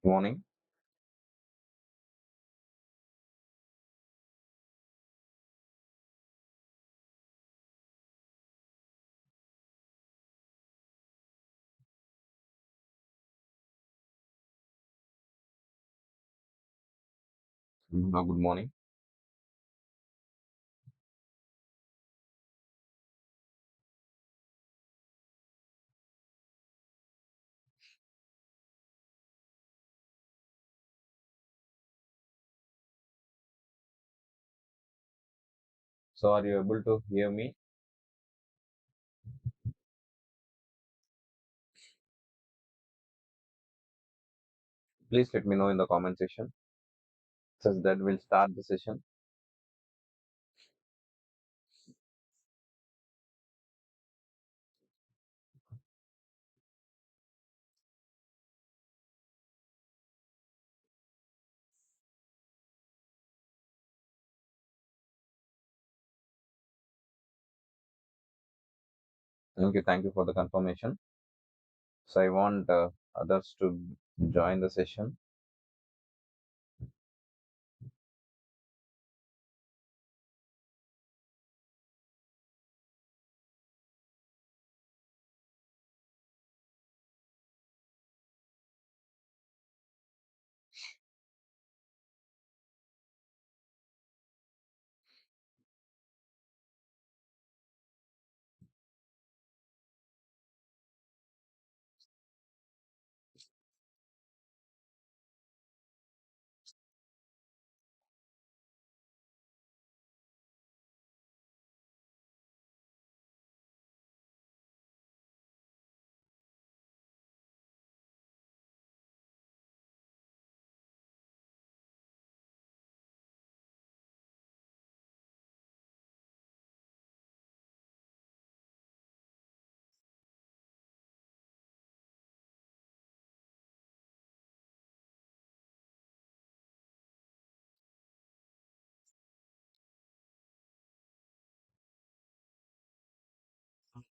Morning. Good morning. So, are you able to hear me? Please let me know in the comment section. Says that we'll start the session. Okay, thank you for the confirmation. So, I want others to join the session.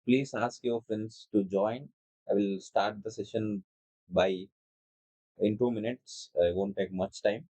Please ask your friends to join. I will start the session by in 2 minutes. It won't take much time.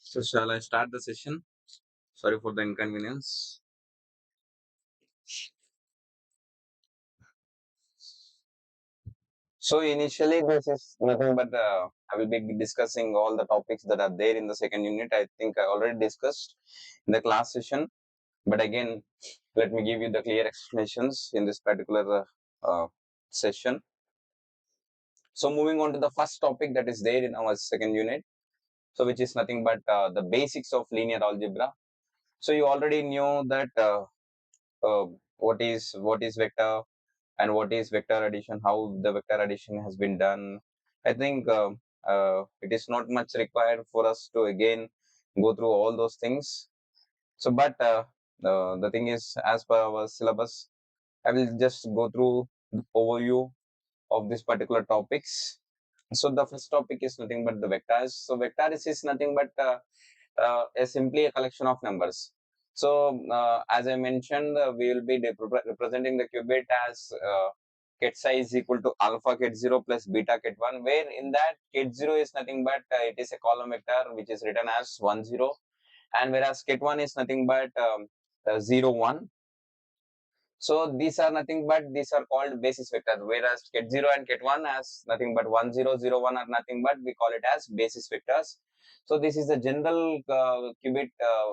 So shall I start the session? Sorry for the inconvenience. So initially this is nothing but I will be discussing all the topics that are there in the second unit. I think I already discussed in the class session, but again, let me give you the clear explanations in this particular session. So moving on to the first topic that is there in our second unit, so which is nothing but the basics of linear algebra. So you already knew that uh, what is vector and what is vector addition, how the vector addition has been done. I think it is not much required for us to again go through all those things. So, but the thing is, as per our syllabus, I will just go through the overview of this particular topics. So the first topic is nothing but the vectors. So vectors is nothing but simply a collection of numbers. So as I mentioned, we will be representing the qubit as ket psi is equal to alpha ket 0 plus beta ket 1, where in that ket 0 is nothing but it is a column vector which is written as 1 0, and whereas ket 1 is nothing but 0 1. So these are nothing but these are called basis vectors, whereas ket 0 and ket 1 has nothing but 1 0 0 1 are nothing but we call it as basis vectors. So this is the general qubit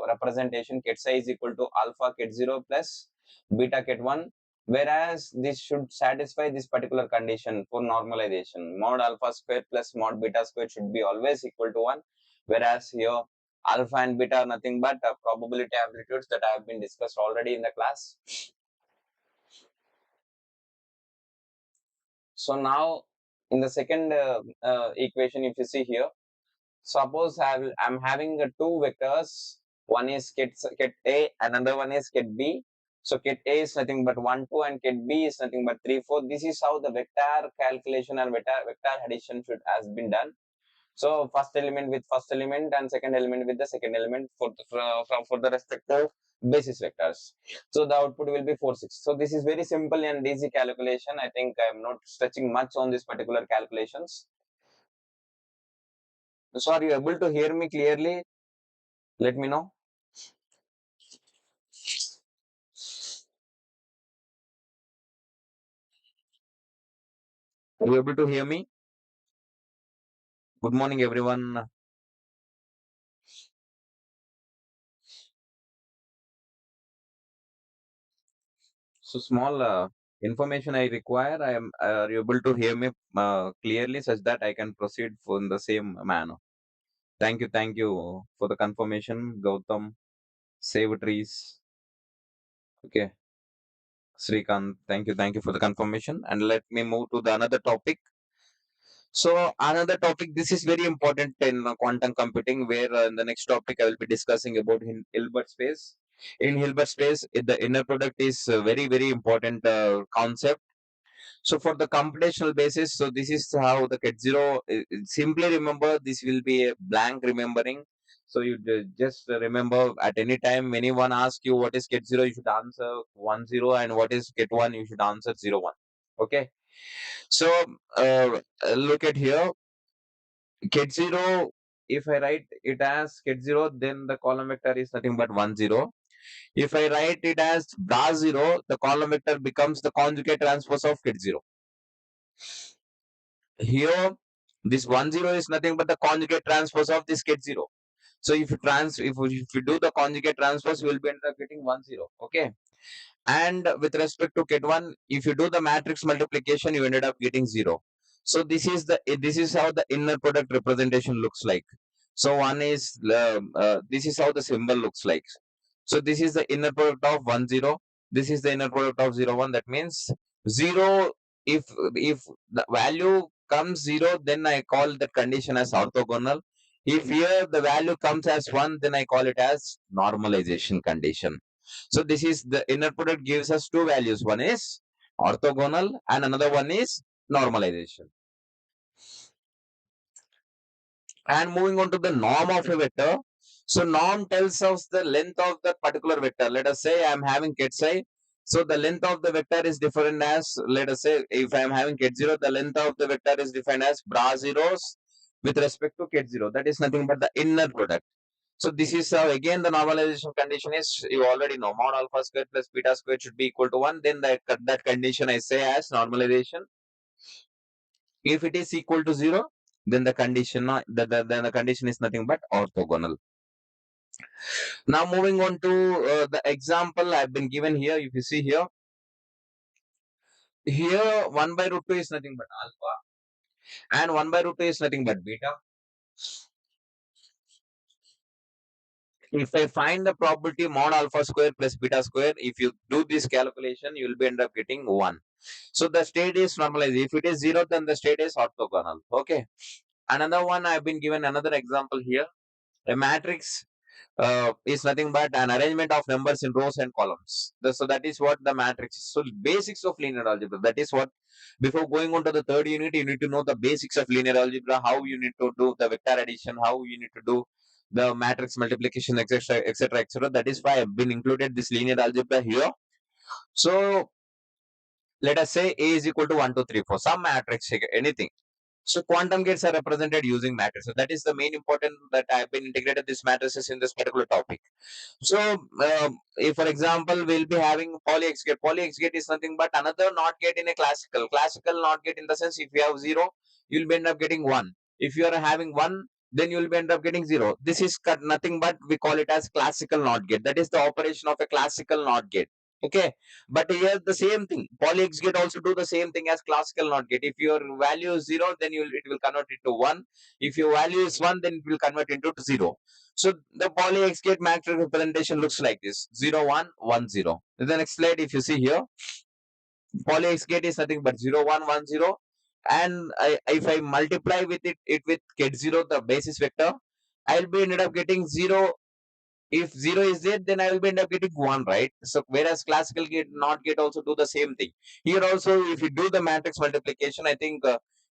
representation. Ket psi is equal to alpha ket 0 plus beta ket 1, whereas this should satisfy this particular condition for normalization. Mod alpha square plus mod beta square should be always equal to 1, whereas here alpha and beta are nothing but probability amplitudes that have been discussed already in the class. So now in the second equation, if you see here, suppose I'm having two vectors. One is ket A, another one is ket B. So ket A is nothing but 1, 2, and ket B is nothing but 3, 4. This is how the vector calculation and vector addition should has been done. So first element with first element and second element with the second element for the respective basis vectors. So the output will be 4, 6. So this is very simple and easy calculation. I think I am not stretching much on this particular calculations. So are you able to hear me clearly? Let me know. Are you able to hear me? Good morning, everyone. So small information I require. I am. Are you able to hear me clearly, such that I can proceed in the same manner? Thank you for the confirmation, Gautam. Save trees. Okay, Srikant. Thank you for the confirmation. And let me move to the another topic. So another topic. This is very important in quantum computing, where in the next topic I will be discussing about Hilbert space. In Hilbert space, the inner product is a very important concept. So for the computational basis, so this is how the ket zero. Simply remember, this will be a blank remembering. So you just remember at any time when anyone asks you what is ket zero, you should answer 1 0, and what is ket 1, you should answer 0 1. Okay. So look at here, ket 0. If I write it as ket 0, then the column vector is nothing but 1 0. If I write it as bra 0, the column vector becomes the conjugate transpose of ket 0. Here this 1 0 is nothing but the conjugate transpose of this ket 0. So if you do the conjugate transpose, you will be end up getting 1 0. Okay. And with respect to ket 1, if you do the matrix multiplication, you ended up getting 0. So this is how the inner product representation looks like. So one is this is how the symbol looks like. So this is the inner product of 1 0. This is the inner product of 0 1. That means 0, if the value comes 0, then I call that condition as orthogonal. If here the value comes as 1, then I call it as normalization condition. So this is the inner product gives us two values. One is orthogonal and another one is normalization. And moving on to the norm of a vector. So norm tells us the length of the particular vector. Let us say I am having ket psi. So the length of the vector is defined as, let us say if I am having ket 0, the length of the vector is defined as bra zeros with respect to ket 0. That is nothing but the inner product. So this is again the normalization condition is, you already know, mod alpha square plus beta square should be equal to 1. Then that condition I say as normalization. If it is equal to 0, then the condition then the condition is nothing but orthogonal. Now moving on to the example I've been given here. If you see here 1 by root 2 is nothing but alpha and 1 by root 2 is nothing but beta. If I find the probability mod alpha square plus beta square, if you do this calculation, you will be end up getting 1. So the state is normalized. If it is 0, then the state is orthogonal. Okay. Another one, I've been given another example here. A matrix is nothing but an arrangement of numbers in rows and columns. So that is what the matrix is. So basics of linear algebra. That is what, before going on to the third unit, you need to know the basics of linear algebra, how you need to do the vector addition, how you need to do the matrix multiplication, etc., etc., etc. That is why I've been included this linear algebra here. So let us say A is equal to 1, 2, 3, 4, some matrix, anything. So quantum gates are represented using matrices. That is the main important that I have been integrated these matrices in this particular topic. So if for example we'll be having Pauli X gate. Pauli X gate is nothing but another NOT gate in a classical. Classical NOT gate in the sense, if you have 0, you'll be end up getting 1. If you are having 1, then you'll be end up getting 0. This is nothing but we call it as classical NOT gate. That is the operation of a classical NOT gate. Okay, but here the same thing. Pauli X gate also do the same thing as classical NOT gate. If your value is 0, then it will convert it to 1. If your value is 1, then it will convert into 0. So the Pauli X gate matrix representation looks like this: 0, 1, 1, 0. In the next slide, if you see here, Pauli X gate is nothing but 0, 1, 1, 0. And if I multiply with it with get 0, the basis vector, I'll be ended up getting 0. If 0 is there, then I will be end up getting 1, right? So whereas classical gate, NOT gate also do the same thing. Here also, if you do the matrix multiplication, I think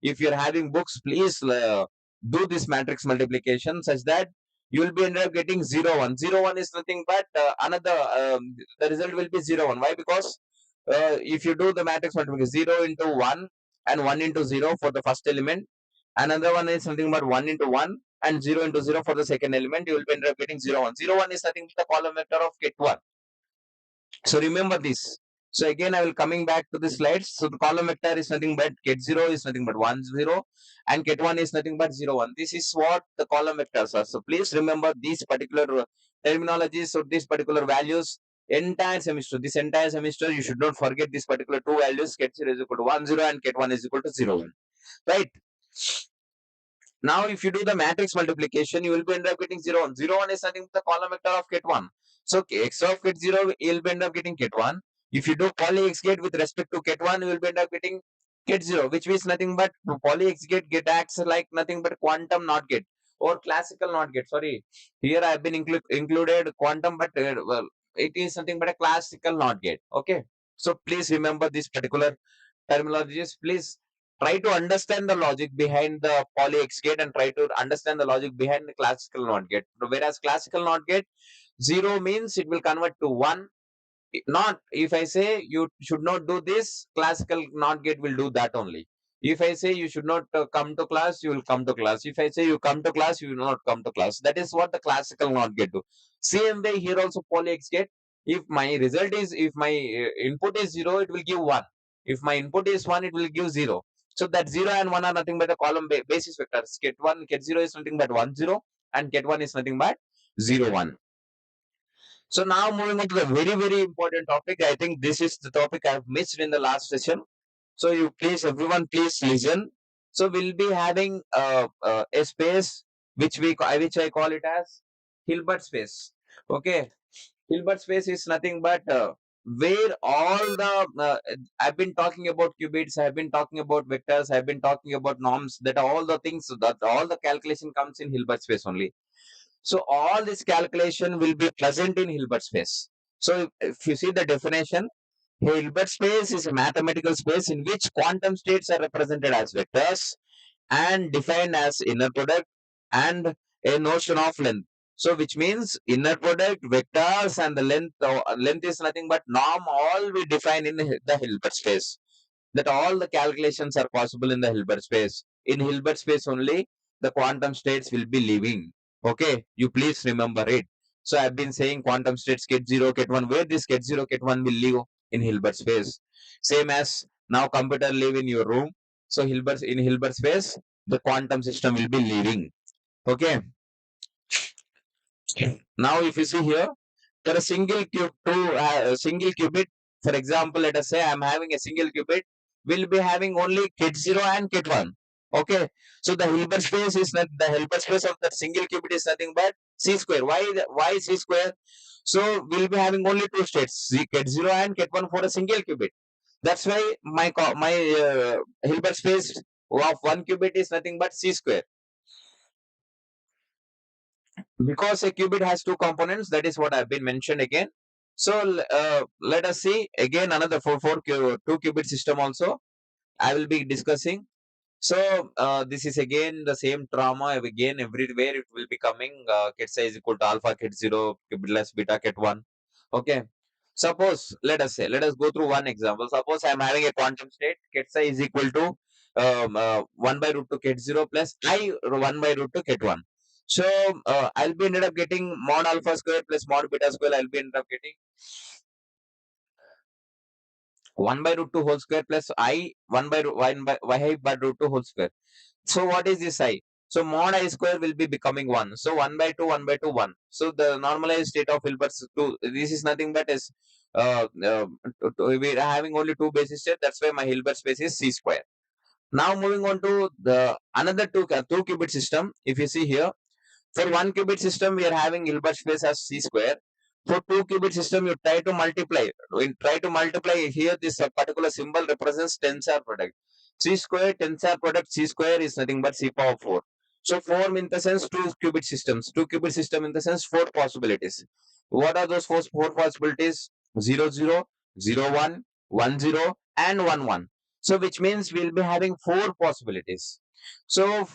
if you're having books, please do this matrix multiplication such that you will be ended up getting 0, 1. 0, 1 is nothing but another, the result will be 0, 1. Why? Because if you do the matrix multiplication, 0 into 1 and 1 into 0 for the first element, another one is something but 1 into 1 and 0 into 0 for the second element, you will be end up getting 0, 1. 0, 1 is nothing but the column vector of get 1. So remember this. So again, I will coming back to the slides. So the column vector is nothing but get 0 is nothing but 1, 0, and get 1 is nothing but 0, 1. This is what the column vectors are. So please remember these particular terminologies or these particular values entire semester. This entire semester, you should not forget this particular two values. Get 0 is equal to 1, 0, and get 1 is equal to 0, 1. Right? Now, if you do the matrix multiplication, you will be end up getting 0, 1. 0, 1 is nothing but the column vector of get 1. So, x of get 0, you will be end up getting get 1. If you do Pauli X gate with respect to get 1, you will be end up getting get 0, which means nothing but Pauli X gate acts like nothing but quantum NOT gate or classical NOT gate. Sorry, here I have been included quantum, but well, it is something but a classical NOT gate. Okay, so please remember this particular terminologies. Please try to understand the logic behind the Pauli X gate and try to understand the logic behind the classical NOT gate. Whereas classical NOT gate, 0 means it will convert to 1. Not if I say you should not do this, classical NOT gate will do that only. If I say you should not come to class, you will come to class. If I say you come to class, you will not come to class. That is what the classical NOT gate do. Same way here also Pauli X gate. If my result is, if my input is 0, it will give 1. If my input is 1, it will give 0. So that 0 and 1 are nothing but the column basis vectors. Get 1, get 0 is nothing but 1, 0, and get 1 is nothing but 0, 1. So now moving on to the very, very important topic. I think this is the topic I've missed in the last session. So you please, everyone, please listen. So we'll be having a space which I call it as Hilbert space. Okay, Hilbert space is nothing but where all the I've been talking about qubits, I've been talking about vectors, I've been talking about norms. That all the things, that all the calculation comes in Hilbert space only. So all this calculation will be present in Hilbert space. So if you see the definition, Hilbert space is a mathematical space in which quantum states are represented as vectors and defined as inner product and a notion of length. So which means inner product, vectors, and the length. Length is nothing but norm. All we define in the Hilbert space. That all the calculations are possible in the Hilbert space. In Hilbert space only, the quantum states will be living. Okay, you please remember it. So I've been saying quantum states ket 0, ket 1, where this ket 0, ket 1 will live in Hilbert space. Same as now computer live in your room. So in Hilbert space, the quantum system will be living. Okay. Now if you see here, for a single cube to a single qubit, for example, let us say I'm having a single qubit, will be having only ket 0 and ket 1. Okay, so the Hilbert space is not the Hilbert space of that single qubit is nothing but c square. Why c square? So we'll be having only two states, ket 0 and ket 1 for a single qubit. That's why my Hilbert space of one qubit is nothing but c square. Because a qubit has two components, that is what I've been mentioned again. So let us see again another two qubit system also I will be discussing. So this is again the same trauma again everywhere it will be coming. Ket psi is equal to alpha ket 0 qubit less beta ket 1. Okay, suppose let us go through one example. Suppose I am having a quantum state ket psi is equal to 1 by root 2 ket 0 plus I 1 by root 2 ket 1. So I'll be ended up getting mod alpha square plus mod beta square. I'll be ended up getting 1 by root 2 whole square plus I 1 by y by root 2 whole square. So what is this I? So mod I square will be becoming 1. So 1 by 2, 1 by 2, 1. So the normalized state of Hilbert's 2, this is nothing but is, we are having only two basis state. That's why my Hilbert space is C square. Now moving on to the another two qubit system. If you see here, for one qubit system, we are having Hilbert space as C square. For two qubit system, you try to multiply. When try to multiply here, this particular symbol represents tensor product. C square tensor product C square is nothing but C power 4. So 4 in the sense two qubit systems. Two qubit system in the sense four possibilities. What are those four possibilities? 0, 0, 0, 1, 1, 0, and 1, 1. So which means we'll be having four possibilities. So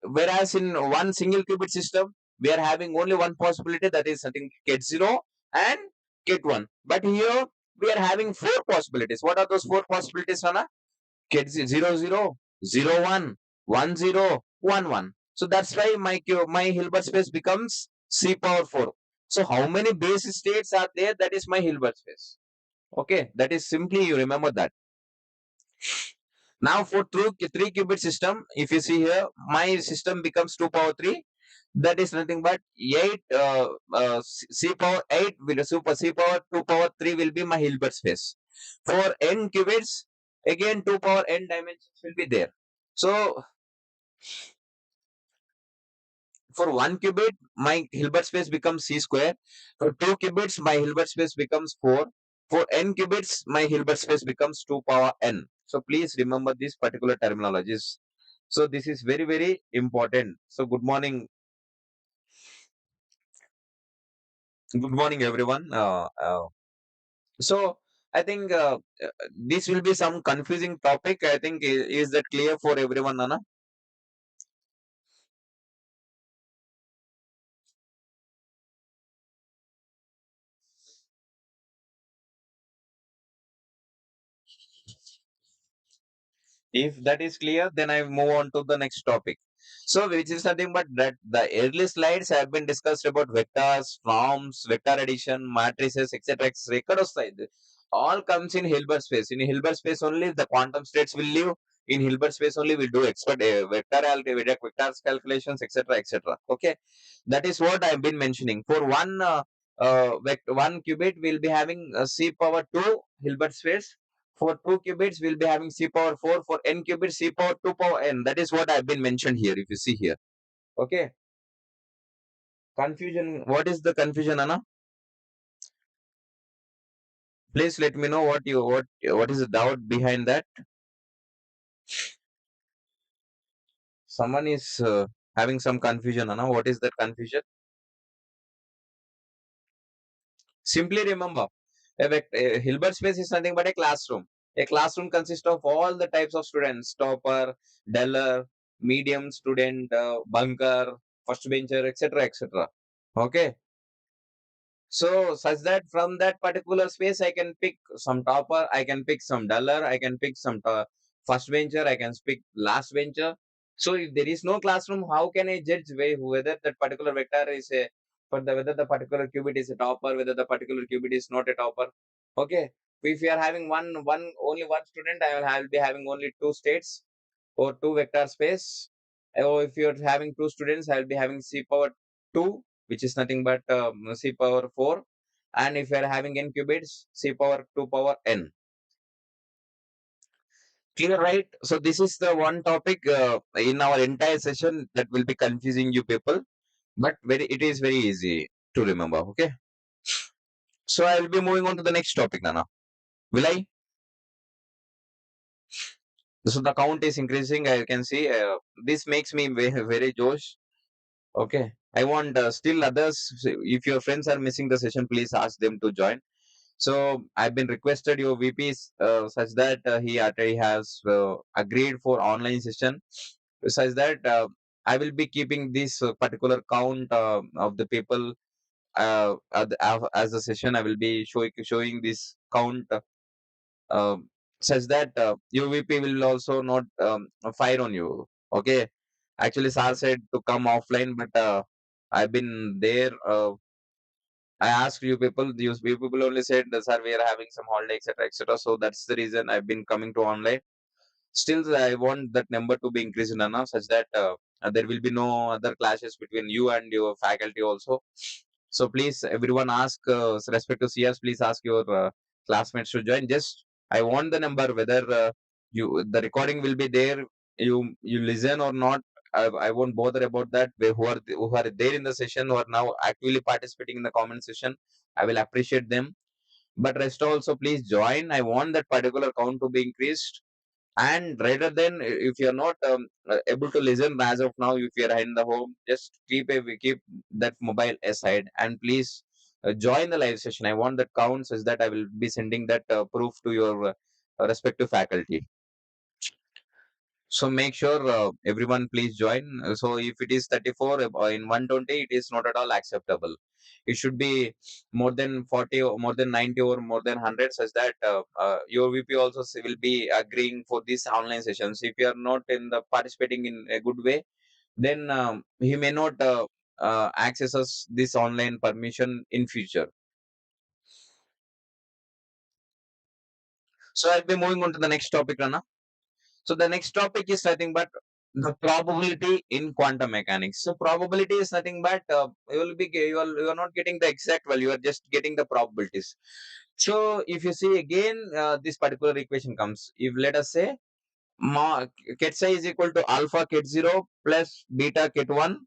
whereas in one single qubit system, we are having only one possibility, that is nothing ket 0 and ket 1. But here we are having four possibilities. What are those four possibilities, Rana? Ket 0, 0, 0, 1, 1, 0, 1, 1. So that's why my Hilbert space becomes C power 4. So how many base states are there? That is my Hilbert space. Okay, that is simply you remember that. Now for three qubit system, if you see here, my system becomes 2 power 3. That is nothing but 8 C power 8 will super C power 2 power 3 will be my Hilbert space. For n qubits, again 2 power n dimensions will be there. So for one qubit, my Hilbert space becomes C square. For two qubits, my Hilbert space becomes 4. For n qubits, my Hilbert space becomes 2 power n. So please remember these particular terminologies. So this is very, very important. So good morning. Good morning, everyone. So I think this will be some confusing topic. I think is that clear for everyone, Nana? If that is clear, then I move on to the next topic. So, which is nothing but that the early slides have been discussed about vectors, forms, vector addition, matrices, etc. etc. All comes in Hilbert space. In Hilbert space only, the quantum states will live. In Hilbert space only, we'll do expert vectors calculations, etc. etc. Okay, that is what I've been mentioning. For one qubit, we'll be having C power 2 Hilbert space. For two qubits, we'll be having C power 4. For n qubits, C power 2 power n. That is what I've been mentioned here, if you see here. Okay. Confusion. What is the confusion, Anna? Please let me know what is the doubt behind that. Someone is having some confusion, Anna. What is that confusion? Simply remember, a Hilbert space is nothing but a classroom. A classroom consists of all the types of students: topper, duller, medium student, bunker, first bencher, etc., etc. Okay. So such that from that particular space, I can pick some topper, I can pick some duller, I can pick some first bencher, I can pick last bencher. So if there is no classroom, how can I judge whether that particular vector is a whether the particular qubit is a topper, whether the particular qubit is not a topper? Okay. If you are having only one student, I will be having only two states or two vector space. Or if you're having two students, I will be having c power 2, which is nothing but c power 4. And if you are having n qubits, c power 2 power n. Clear, right? So this is the one topic in our entire session that will be confusing you people, but it is very easy to remember. Okay. So I will be moving on to the next topic, Nana. Will I? So the count is increasing. I can see. This makes me very Josh. Okay. I want still others. If your friends are missing the session, please ask them to join. So I've been requested your VPs such that he already has agreed for online session, such that I will be keeping this particular count of the people as a session. I will be showing this count such that your VP will also not fire on you. Okay. Actually, Sir said to come offline, but I've been there. I asked you people only said, sir, we are having some holiday, etc., etc. So that's the reason I've been coming to online. Still, I want that number to be increased enough such that there will be no other clashes between you and your faculty also. So please, everyone ask, respect to CS, please ask your classmates to join. Just, I want the number, whether the recording will be there, you listen or not. I won't bother about that. Who are there in the session, who are now actively participating in the comment session, I will appreciate them. But rest also, please join. I want that particular count to be increased. And rather than if you're not able to listen as of now, if you're in the home, just keep that mobile aside and please join the live session. I want that counts as that I will be sending that proof to your respective faculty. So make sure everyone please join. So if it is 34 in 120, it is not at all acceptable. It should be more than 40 or more than 90 or more than 100, such that your VP also will be agreeing for these online sessions. If you are not in the participating in a good way, then he may not access us this online permission in future. So I'll be moving on to the next topic, Rana. So the next topic is nothing but the probability in quantum mechanics. So probability is nothing but you are not getting the exact value, you are just getting the probabilities. So if you see again, this particular equation comes. If let us say ket psi is equal to alpha ket 0 plus beta ket 1.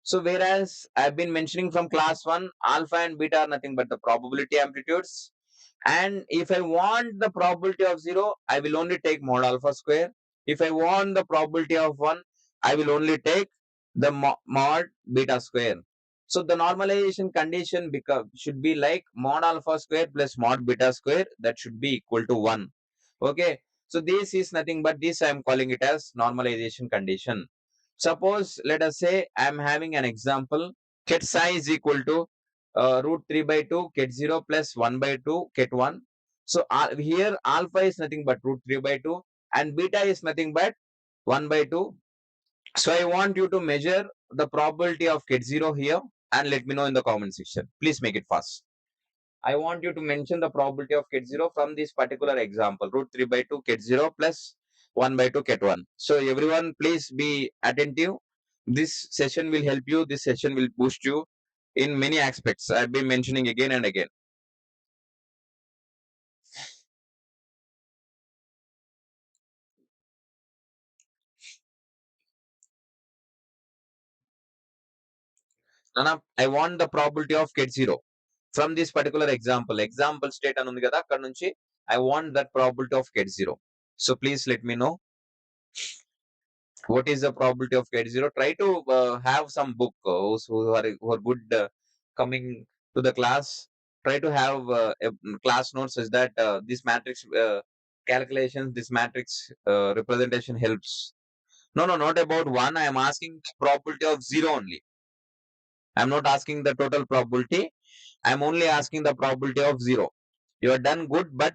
So whereas I've been mentioning from class 1, alpha and beta are nothing but the probability amplitudes. And if I want the probability of 0, I will only take mod alpha square. If I want the probability of 1, I will only take the mod beta square. So the normalization condition should be like mod alpha square plus mod beta square, that should be equal to 1. Okay. So this is nothing but this I am calling it as normalization condition. Suppose let us say I am having an example, ket psi is equal to root 3 by 2 ket 0 plus 1 by 2 ket 1. So here alpha is nothing but root 3 by 2 and beta is nothing but 1 by 2. So I want you to measure the probability of ket 0 here and let me know in the comment section. Please make it fast. I want you to mention the probability of ket 0 from this particular example, root 3 by 2 ket 0 plus 1 by 2 ket 1. So everyone please be attentive. This session will help you. This session will boost you in many aspects. I've been mentioning again and again. Nana, I want the probability of ket 0 from this particular example. Example state anundi kada akkad nunchi I want that probability of ket 0. So please let me know what is the probability of ket 0. Try to have some book who are good coming to the class. Try to have a class notes such that this matrix calculations, this matrix representation helps. No, no, not about 1. I am asking the probability of 0 only. I am not asking the total probability. I am only asking the probability of 0. You are done good, but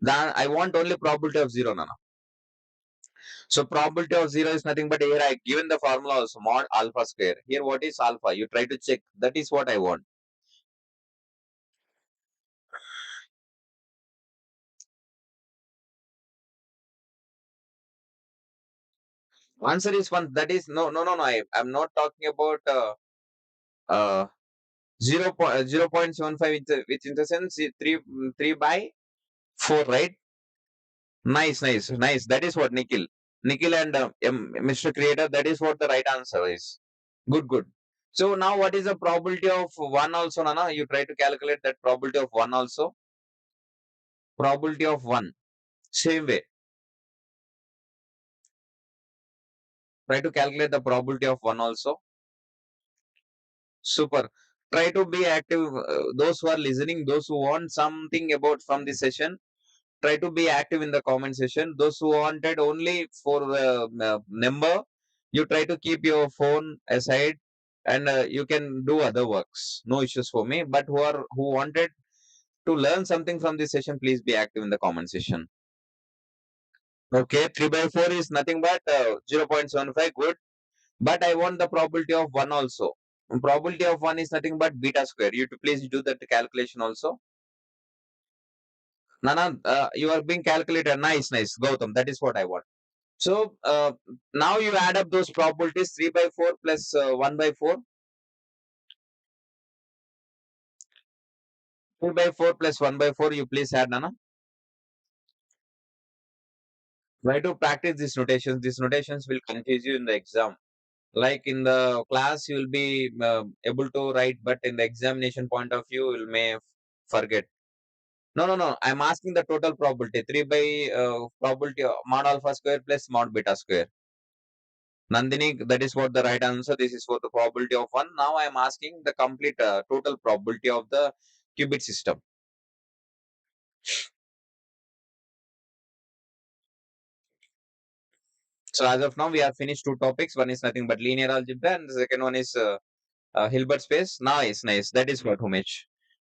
then I want only probability of 0, Nana. So probability of 0 is nothing but here I given the formula also mod alpha square. Here what is alpha? You try to check. That is what I want. Answer is 1. That is no. I'm not talking about uh 0.75 which in the sense 3 by 4, right? Nice. That is what Nikhil and Mr. Creator. That is what the right answer is. Good. So now what is the probability of 1 also, Nana? You try to calculate that probability of 1 also. Probability of 1. Same way. Try to calculate the probability of 1 also. Super. Try to be active. Those who are listening, those who want something about from this session, try to be active in the comment section. Those who wanted only for the number, you try to keep your phone aside and you can do other works. No issues for me. But who wanted to learn something from this session, please be active in the comment section. Okay, 3 by 4 is nothing but 0.75. Good. But I want the probability of 1 also. Probability of 1 is nothing but beta square. You to please do that calculation also. Nana, you are being calculated. Nice. Gautam, that is what I want. So now you add up those probabilities 3 by 4 plus 1 by 4. 3 by 4 plus 1 by 4. You please add, Nana. Try to practice these notations. These notations will confuse you in the exam. Like in the class, you will be able to write, but in the examination point of view, you may forget. No. I'm asking the total probability. 3 by probability of mod alpha square plus mod beta square. Nandini, that is what the right answer. This is for the probability of 1. Now I am asking the complete total probability of the qubit system. So as of now, we have finished two topics. One is nothing but linear algebra, and the second one is Hilbert space. Nice. That is what, Umesh.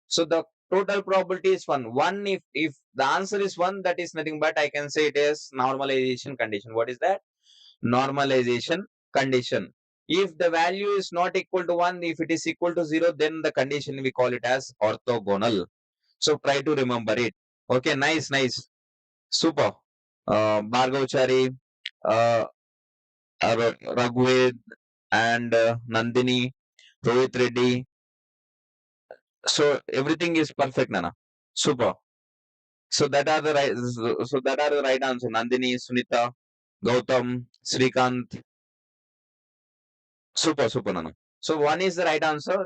So the total probability is 1. 1, if the answer is 1, that is nothing but I can say it is normalization condition. What is that? Normalization condition. If the value is not equal to 1, if it is equal to 0, then the condition we call it as orthogonal. So try to remember it. Okay, nice. Super. Bhargavachari, uh, Raghuved, and Nandini, Rohit Reddy. So everything is perfect, Nana. Super. So that are the right. So that are the right answer. Nandini, Sunita, Gautam, Srikant. Super, Nana. So one is the right answer.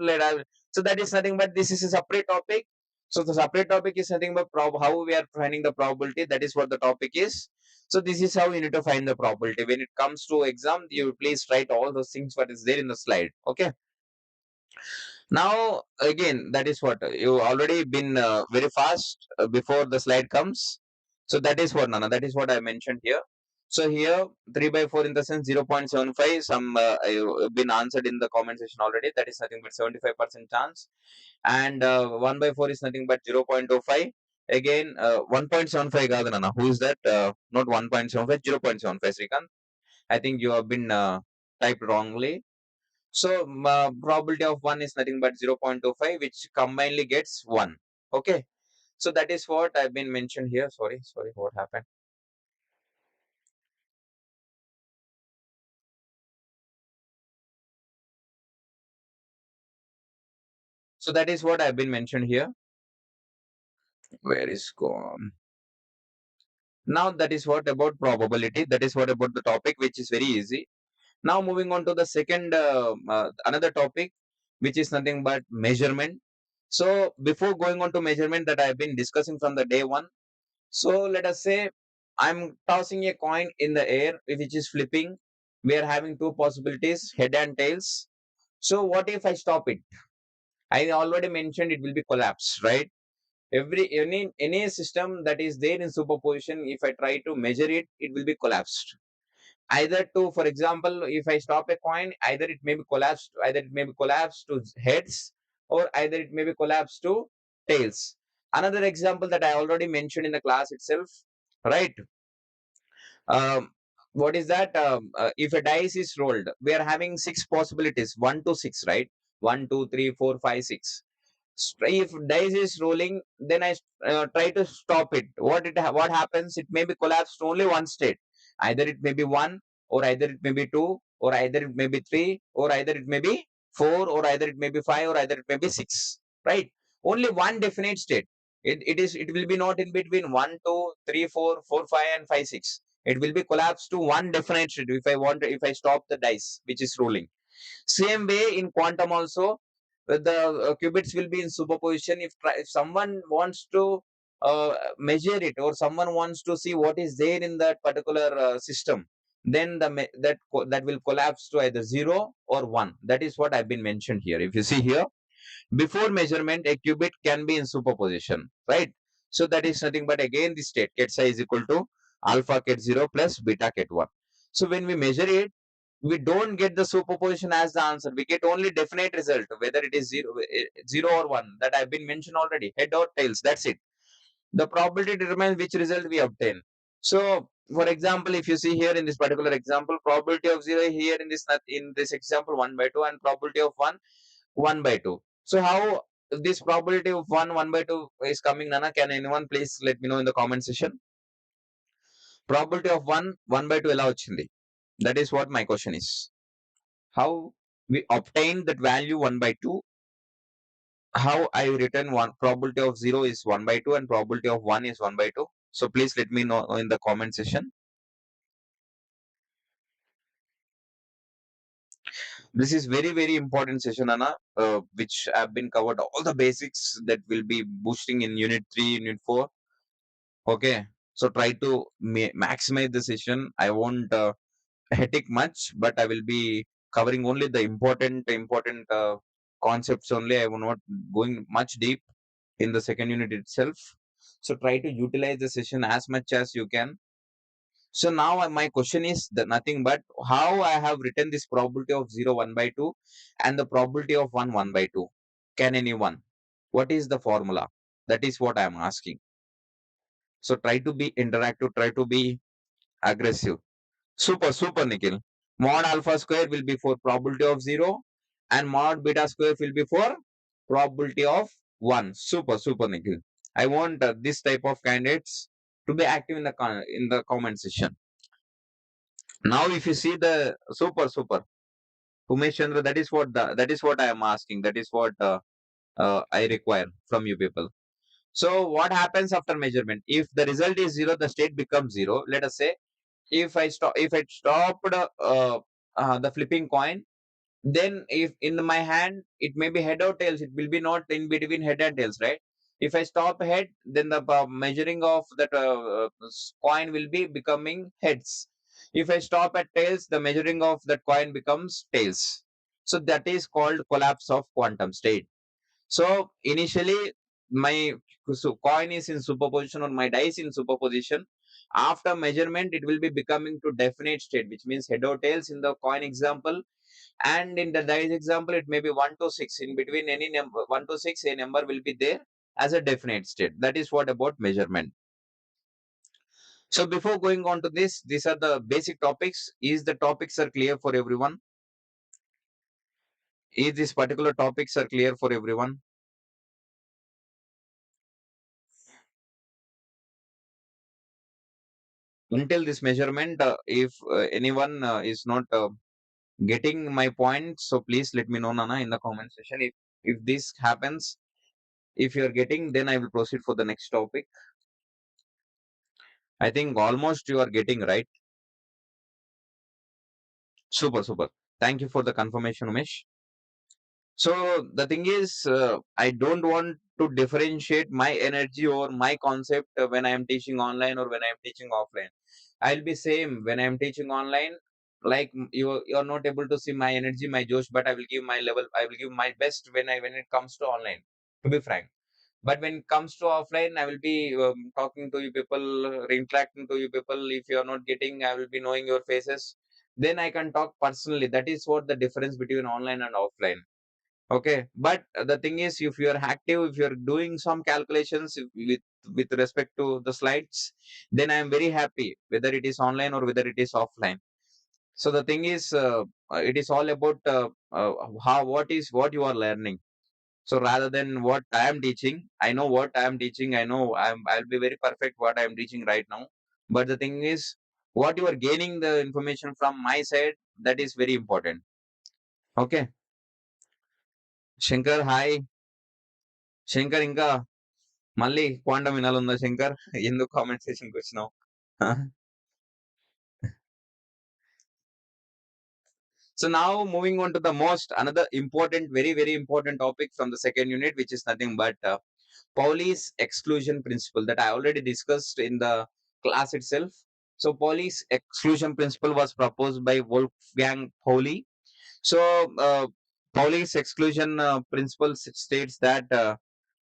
So that is nothing but this is a separate topic. So the separate topic is nothing but how we are finding the probability. That is what the topic is. So this is how you need to find the probability. When it comes to exam, you please write all those things what is there in the slide. Okay. Now again, that is what you already been very fast before the slide comes. So that is what, Nana. That is what I mentioned here. So here 3 by 4 in the sense 0.75. Some been answered in the comment section already. That is nothing but 75% chance. And 1 by 4 is nothing but 0.05. Again 1.75 kaadu, Nana. Who is that? Not 1.75, 0.75. Srikant. I think you have been typed wrongly. So probability of 1 is nothing but 0.25, which combinedly gets 1. Okay. So that is what I've been mentioned here. Sorry, what happened? So that is what I've been mentioned here. Where is gone? Now that is what about probability. That is what about the topic, which is very easy. Now moving on to the second another topic, which is nothing but measurement. So before going on to measurement that I've been discussing from the day one. So let us say I'm tossing a coin in the air, which is flipping. We are having two possibilities, head and tails. So what if I stop it? I already mentioned it will be collapsed, right? Any system that is there in superposition, if I try to measure it, it will be collapsed. Either to, for example, if I stop a coin, either it may be collapsed to heads, or either it may be collapsed to tails. Another example that I already mentioned in the class itself, right? Um, what is that? If a dice is rolled, we are having six possibilities, 1 to 6, right? 1, 2, 3, 4, 5, 6. If dice is rolling, then I try to stop it. What happens? It may be collapsed to only one state. Either it may be 1, or either it may be 2, or either it may be 3, or either it may be 4, or either it may be 5, or either it may be 6. Right? Only one definite state. It will be not in between 1, 2, 3, 4, 4, 5, and 5, 6. It will be collapsed to one definite state if I stop the dice which is rolling. Same way in quantum also, the qubits will be in superposition. If someone wants to measure it, or someone wants to see what is there in that particular system, then that will collapse to either 0 or 1. That is what I've been mentioned here. If you see here, before measurement, a qubit can be in superposition, right? So that is nothing but again the state ket psi is equal to alpha ket 0 plus beta ket 1. So when we measure it, we don't get the superposition as the answer. We get only definite result, whether it is 0 or 1. That I've been mentioned already. Head or tails, that's it. The probability determines which result we obtain. So, for example, if you see here in this particular example, probability of 0 here in this example 1 by 2, and probability of 1 1 by 2. So how this probability of 1 by 2 is coming, Nana? Can anyone please let me know in the comment section? Probability of 1 by 2 ఎలా వచ్చింది? That is what my question is. How we obtain that value 1 by 2? How I return one probability of 0 is 1 by 2 and probability of 1 is 1 by 2? So please let me know in the comment section. This is very, very important session, Anna, which have been covered all the basics that will be boosting in unit 3, unit 4. Okay, so try to maximize the session. I won't headache much, but I will be covering only the important concepts only. I will not going much deep in the second unit itself. So try to utilize the session as much as you can. So now my question is that nothing but how I have written this probability of 0 1 by 2 and the probability of 1 1 by 2. Can anyone? What is the formula? That is what I am asking. So try to be interactive, try to be aggressive. Super, Nikhil. Mod alpha square will be for probability of 0 and mod beta square will be for probability of 1. Super, Nikhil. I want this type of candidates to be active in the comment section. Now, if you see the super, Umesh Chandra, that is what I am asking. That is what I require from you people. So, what happens after measurement? If the result is 0, the state becomes 0. Let us say if I stopped the flipping coin, then if in my hand it may be head or tails, it will be not in between head and tails, right? If I stop head, then the measuring of that coin will be becoming heads. If I stop at tails, the measuring of that coin becomes tails. So that is called collapse of quantum state. So initially, my coin is in superposition, or my dice in superposition. After measurement, it will be becoming to definite state, which means head or tails in the coin example. And in the dice example, it may be 1 to 6. In between any number 1 to 6, a number will be there as a definite state. That is what about measurement. So before going on to this, these are the basic topics. Is the topics are clear for everyone? Is these particular topics are clear for everyone? Until this measurement, if anyone is not getting my point, so please let me know, Nana, in the comment section. If this happens, if you are getting, then I will proceed for the next topic. I think almost you are getting, right? Super. Thank you for the confirmation, Umesh. So the thing is, I don't want to differentiate my energy or my concept when I am teaching online or when I am teaching offline. I'll be same when I am teaching online. Like you're not able to see my energy, my Josh, but I will give my level. I will give my best when it comes to online. To be frank. But when it comes to offline, I will be talking to you people, interacting to you people. If you are not getting, I will be knowing your faces. Then I can talk personally. That is what the difference between online and offline. Okay. But the thing is, if you are active, if you are doing some calculations with with respect to the slides, then I am very happy whether it is online or whether it is offline. So the thing is, it is all about how what you are learning. So rather than what I am teaching, I know what I am teaching, I know I'll be very perfect what I am teaching right now. But the thing is, what you are gaining the information from my side, that is very important. Okay. Shankar, hi. Shankar, ఇంకా మళ్ళీ quantum వినాలందా Shankar? ఎందుకు comment సెషన్కి వచ్చినావు? So now moving on to the most another important, very very important topic from the second unit, which is nothing but Pauli's exclusion principle that I already discussed in the class itself. So Pauli's exclusion principle was proposed by Wolfgang Pauli. So Pauli's exclusion principle states that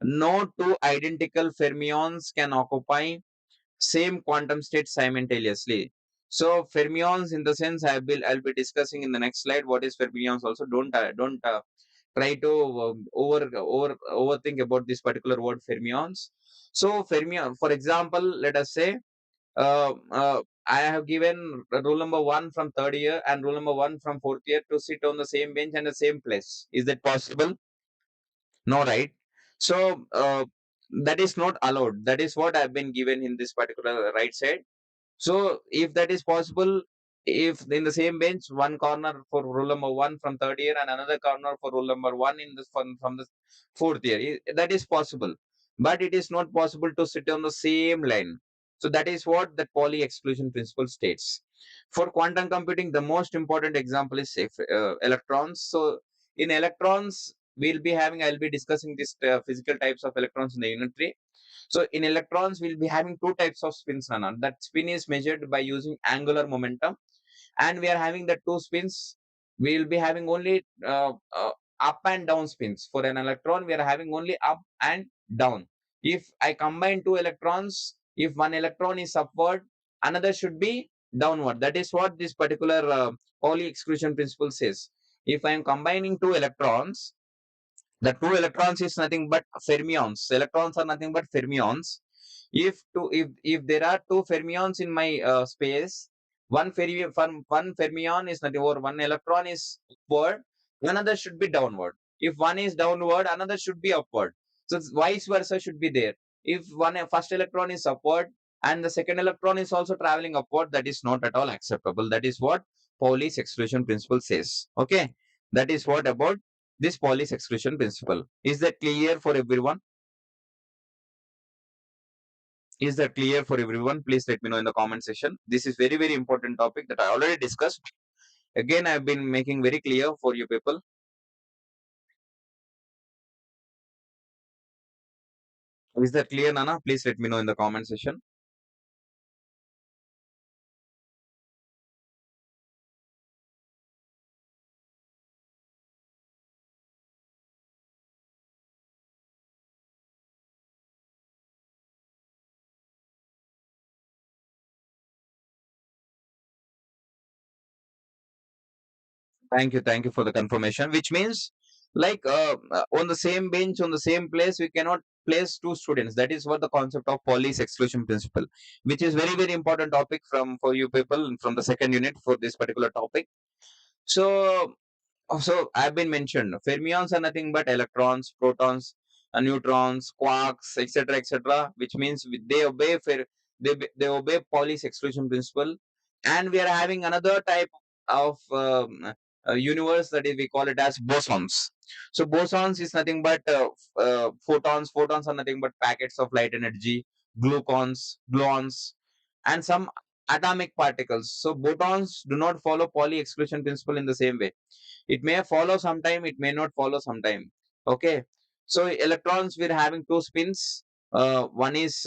no two identical fermions can occupy same quantum state simultaneously. So fermions, in the sense, I'll be discussing in the next slide what is fermions. Also, don't try to overthink about this particular word fermions. So fermion, for example, let us say I have given rule number one from third year and rule number one from fourth year to sit on the same bench and the same place. Is that possible? No, right? So that is not allowed. That is what I've been given in this particular right side. So if that is possible, if in the same bench, one corner for rule number one from third year and another corner for rule number one in this from the fourth year, that is possible. But it is not possible to sit on the same line. So that is what the Pauli exclusion principle states. For quantum computing, the most important example is electrons. So in electrons, I'll be discussing this physical types of electrons in the unit 3. So in electrons, we'll be having two types of spins, Nana. That spin is measured by using angular momentum, and we are having the two spins. We will be having only up and down spins. For an electron, we are having only up and down. If I combine two electrons, if one electron is upward, another should be downward. That is what this particular Pauli exclusion principle says. If I am combining two electrons, the two electrons is nothing but fermions. Electrons are nothing but fermions. If there are two fermions in my space, one fermion is nothing, or one electron is upward, another should be downward. If one is downward, another should be upward. So vice versa should be there. If one first electron is upward and the second electron is also traveling upward, that is not at all acceptable. That is what Pauli's exclusion principle says. Okay, that is what about this Pauli's exclusion principle. Is that clear for everyone? Is that clear for everyone? Please let me know in the comment section. This is very, very important topic that I already discussed. Again, I've been making very clear for you people. Is that clear, Nana? Please let me know in the comment section. Thank you for the confirmation. Which means, like on the same bench, on the same place, we cannot place two students. That is what the concept of Pauli's exclusion principle, which is very, very important topic from for you people from the second unit for this particular topic. So I've been mentioned fermions are nothing but electrons, protons, neutrons, quarks, etc., etc., which means they obey they obey Pauli's exclusion principle. And we are having another type of universe, that is we call it as bosons. So bosons is nothing but photons. Photons are nothing but packets of light energy, gluons, and some atomic particles. So bosons do not follow Pauli exclusion principle in the same way. It may follow sometime, it may not follow sometime. Okay. So electrons, we're having two spins. One is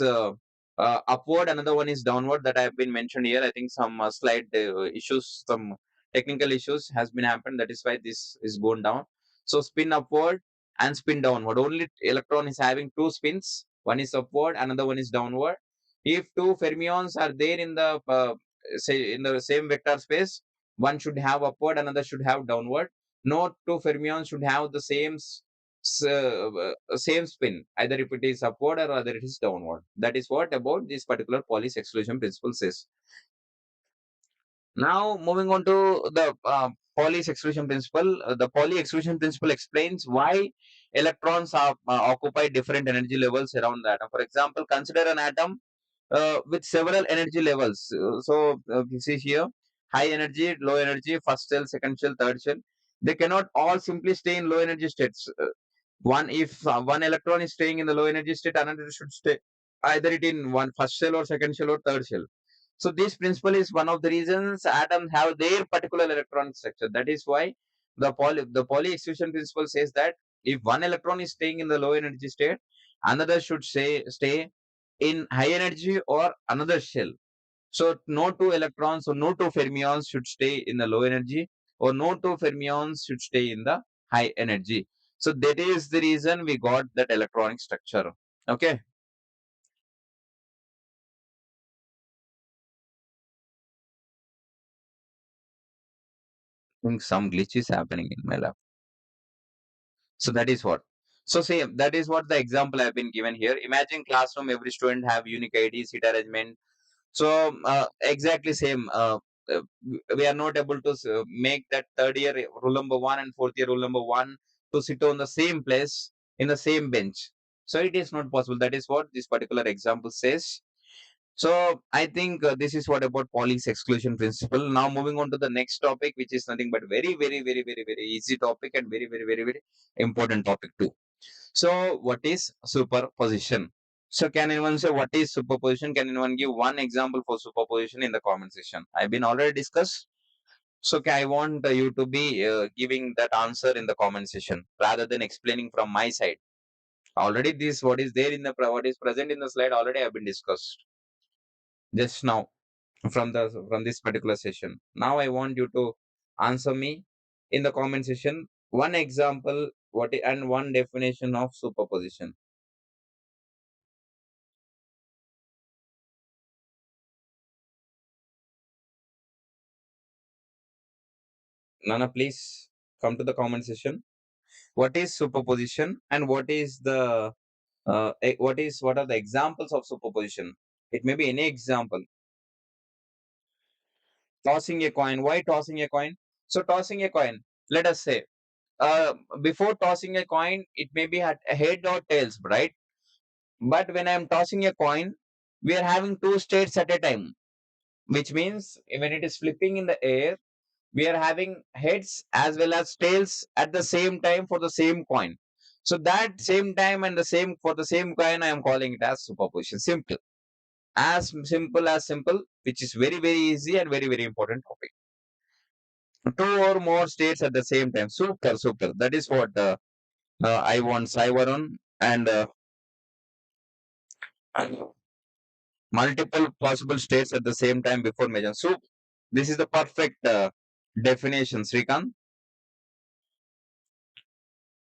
upward, another one is downward, that have been mentioned here. I think some slight issues, some technical issues has been happened. That is why this is going down. So spin upward and spin downward. Only electron is having two spins. One is upward, another one is downward. If two fermions are there in the say in the same vector space, one should have upward, another should have downward. No two fermions should have the same same spin, either if it is upward or either it is downward. That is what about this particular Pauli's exclusion principle says. Now, moving on to the Pauli's exclusion principle, the Pauli exclusion principle explains why electrons are, occupy different energy levels around the atom. For example, consider an atom with several energy levels. You see here, high energy, low energy, first cell, second cell, third cell. They cannot all simply stay in low energy states. One, if one electron is staying in the low energy state, another should stay either it in one first cell or second cell or third cell. So this principle is one of the reasons atoms have their particular electron structure. That is why the Pauli exclusion principle says that if one electron is staying in the low energy state, another should stay in high energy or another shell. So no two electrons or no two fermions should stay in the low energy, or no two fermions should stay in the high energy. So that is the reason we got that electronic structure. Okay. I think some glitch is happening in my lab. So that is what. So say that is what the example I've been given here. Imagine classroom, every student have unique ID, seat arrangement. So exactly same. We are not able to make that third year rule number one and fourth year rule number one to sit on the same place in the same bench. So it is not possible. That is what this particular example says. So I think this is what about Pauli's exclusion principle. Now moving on to the next topic, which is nothing but very, very, very, very, very easy topic and very, very, very, very important topic too. So what is superposition? So can anyone say what is superposition? Can anyone give one example for superposition in the comment section? I've been already discussed. So I want you to be giving that answer in the comment section rather than explaining from my side. Already this what is there in the what is present in the slide already have been discussed just now from this particular session. Now I want you to answer me in the comment section one example and one definition of superposition. Nana, please come to the comment section. What is superposition and what are the examples of superposition? It may be any example. Tossing a coin. Why tossing a coin? So tossing a coin. Let us say uh, before tossing a coin, it may be at head or tails, right? But when I am tossing a coin, we are having two states at a time, which means when it is flipping in the air, we are having heads as well as tails at the same time for the same coin. So that same time and the same for the same coin, I am calling it as superposition. Simple. As simple, which is very, very easy and very, very important topic. Two or more states at the same time. Super, super. That is what I want Cyberon and multiple possible states at the same time before measure. So this is the perfect definition, Srikant.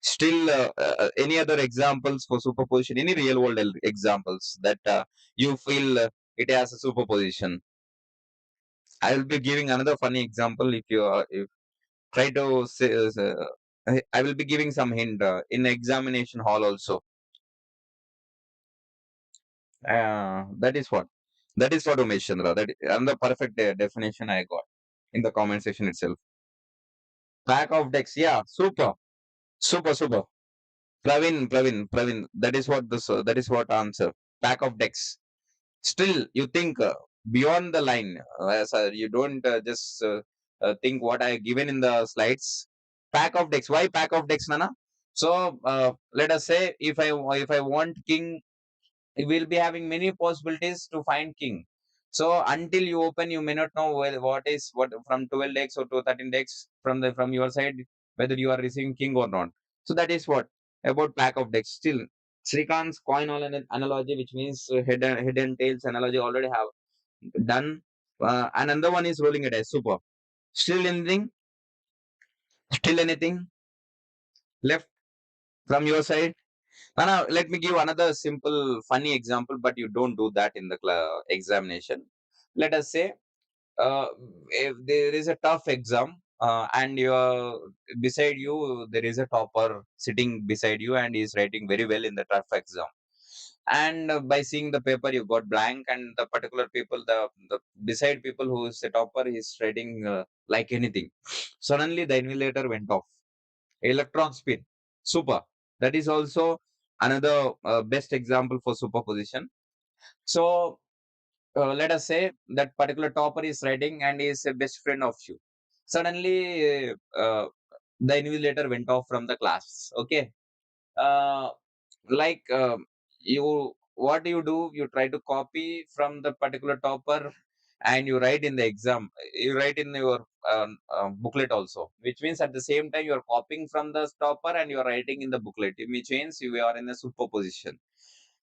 Still, any other examples for superposition? Any real world examples that you feel it has a superposition? I will be giving another funny example if you if try to say. I will be giving some hint in examination hall also. That is what. That is what Umesh Chandra. That and the perfect definition I got in the comment section itself. Pack of decks. Yeah, super, super, super. Praveen. That is what this. That is what answer. Pack of decks. Still, you think beyond the line. You don't think what I given in the slides. Pack of decks. Why pack of decks, Nana? So let us say if I want king, we'll be having many possibilities to find king. So until you open, you may not know what from 12 decks or to 13 decks from your side whether you are receiving king or not. So that is what about pack of decks. Still, Srikant's coin analogy, which means head and tails analogy, already have done. And another one is rolling a dice. Super. Still anything? Still anything left from your side? Now, let me give another simple, funny example, but you don't do that in the examination. Let us say if there is a tough exam, and beside you there is a topper sitting beside you and is writing very well in the tough exam. And by seeing the paper, you got blank, and the particular people, the beside people who is a topper is writing like anything. Suddenly, the invigilator went off. Electron spin. Super. That is also another best example for superposition. So let us say that particular topper is writing and is a best friend of you. Suddenly, the invigilator went off from the class. Okay. Uh, like you, what do? You try to copy from the particular topper and you write in the exam. You write in your booklet also, which means at the same time you are copying from the topper and you are writing in the booklet, which means you are in a superposition.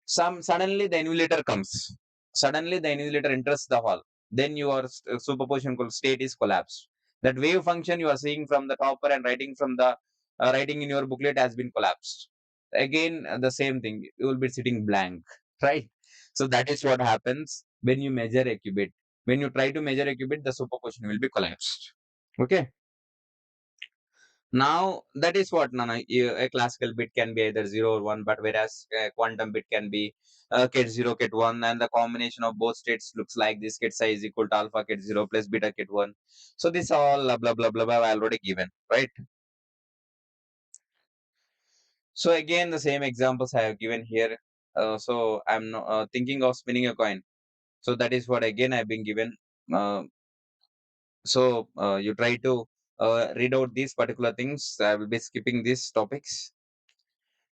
Suddenly the invigilator comes. Suddenly the invigilator enters the hall. Then your superposition state is collapsed. That wave function you are seeing from the topper and writing from the writing in your booklet has been collapsed. Again, the same thing. You will be sitting blank, right? So that is what happens when you measure a qubit. When you try to measure a qubit, the superposition will be collapsed. Okay. Now that is what Nana, a classical bit can be either 0 or 1, but whereas a quantum bit can be ket 0, ket 1, and the combination of both states looks like this: ket psi is equal to alpha ket 0 plus beta ket 1. So this all blah blah blah blah I already given, right? So again, the same examples I have given here. So I'm thinking of spinning a coin. So that is what again I've been given. Uh, so you try to read out these particular things. I will be skipping these topics.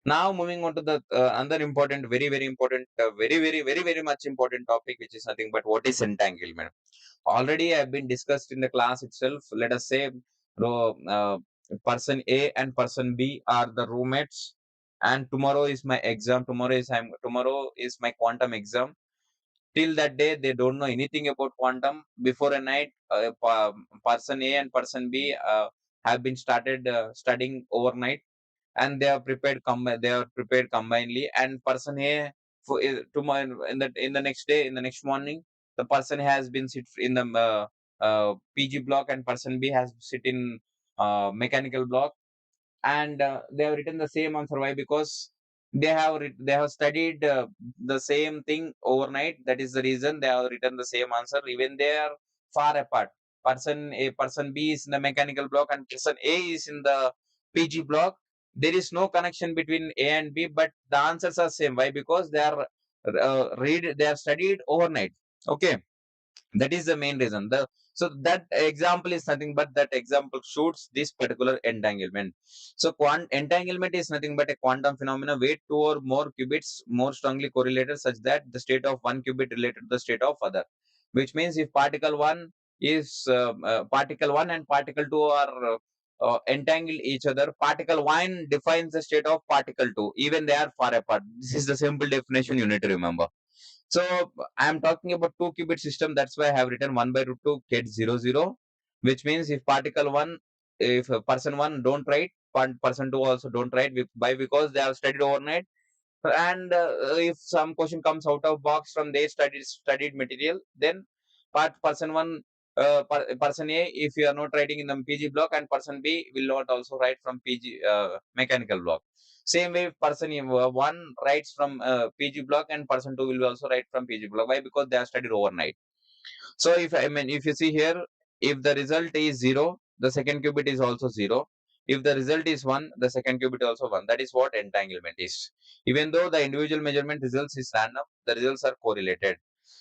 Now moving on to the another important, very important, very much important topic, which is nothing but what is entanglement. Already have been discussed in the class itself. Let us say person A and person B are the roommates, and tomorrow is my exam. Tomorrow is my quantum exam. Till that day, they don't know anything about quantum. Before a night, person A and person B have been started studying overnight, and they are prepared combinedly. And person A tomorrow in the next day, in the next morning, the person has been sit in the PG block, and person B has sit in mechanical block, and they have written the same answer. Why? Because they have studied the same thing overnight. That is the reason they have written the same answer, even they are far apart. Person B is in the mechanical block and person A is in the PG block. There is no connection between A and B, but the answers are same. Why? Because they are studied overnight. Okay, that is the main reason. So that example is nothing but that example shoots this particular entanglement. So entanglement is nothing but a quantum phenomena where two or more qubits more strongly correlated such that the state of one qubit related to the state of other, which means if particle 1 and particle 2 are entangled each other, particle 1 defines the state of particle 2 even they are far apart. This is the simple definition you need to remember. So I'm talking about two qubit system. That's why I have written 1 by root 2 ket 0 0, which means if particle 1, if person 1 don't write, person 2 also don't write. By because they have studied overnight. And if some question comes out of box from their studied material, then person 1, person A, if you are not writing in the PG block, and person B will not also write from PG mechanical block. Same way, person 1 writes from PG block and person 2 will also write from PG block. Why? Because they are studied overnight. So if you see here, if the result is 0, the second qubit is also 0. If the result is 1, the second qubit also 1. That is what entanglement is. Even though the individual measurement results is random, the results are correlated.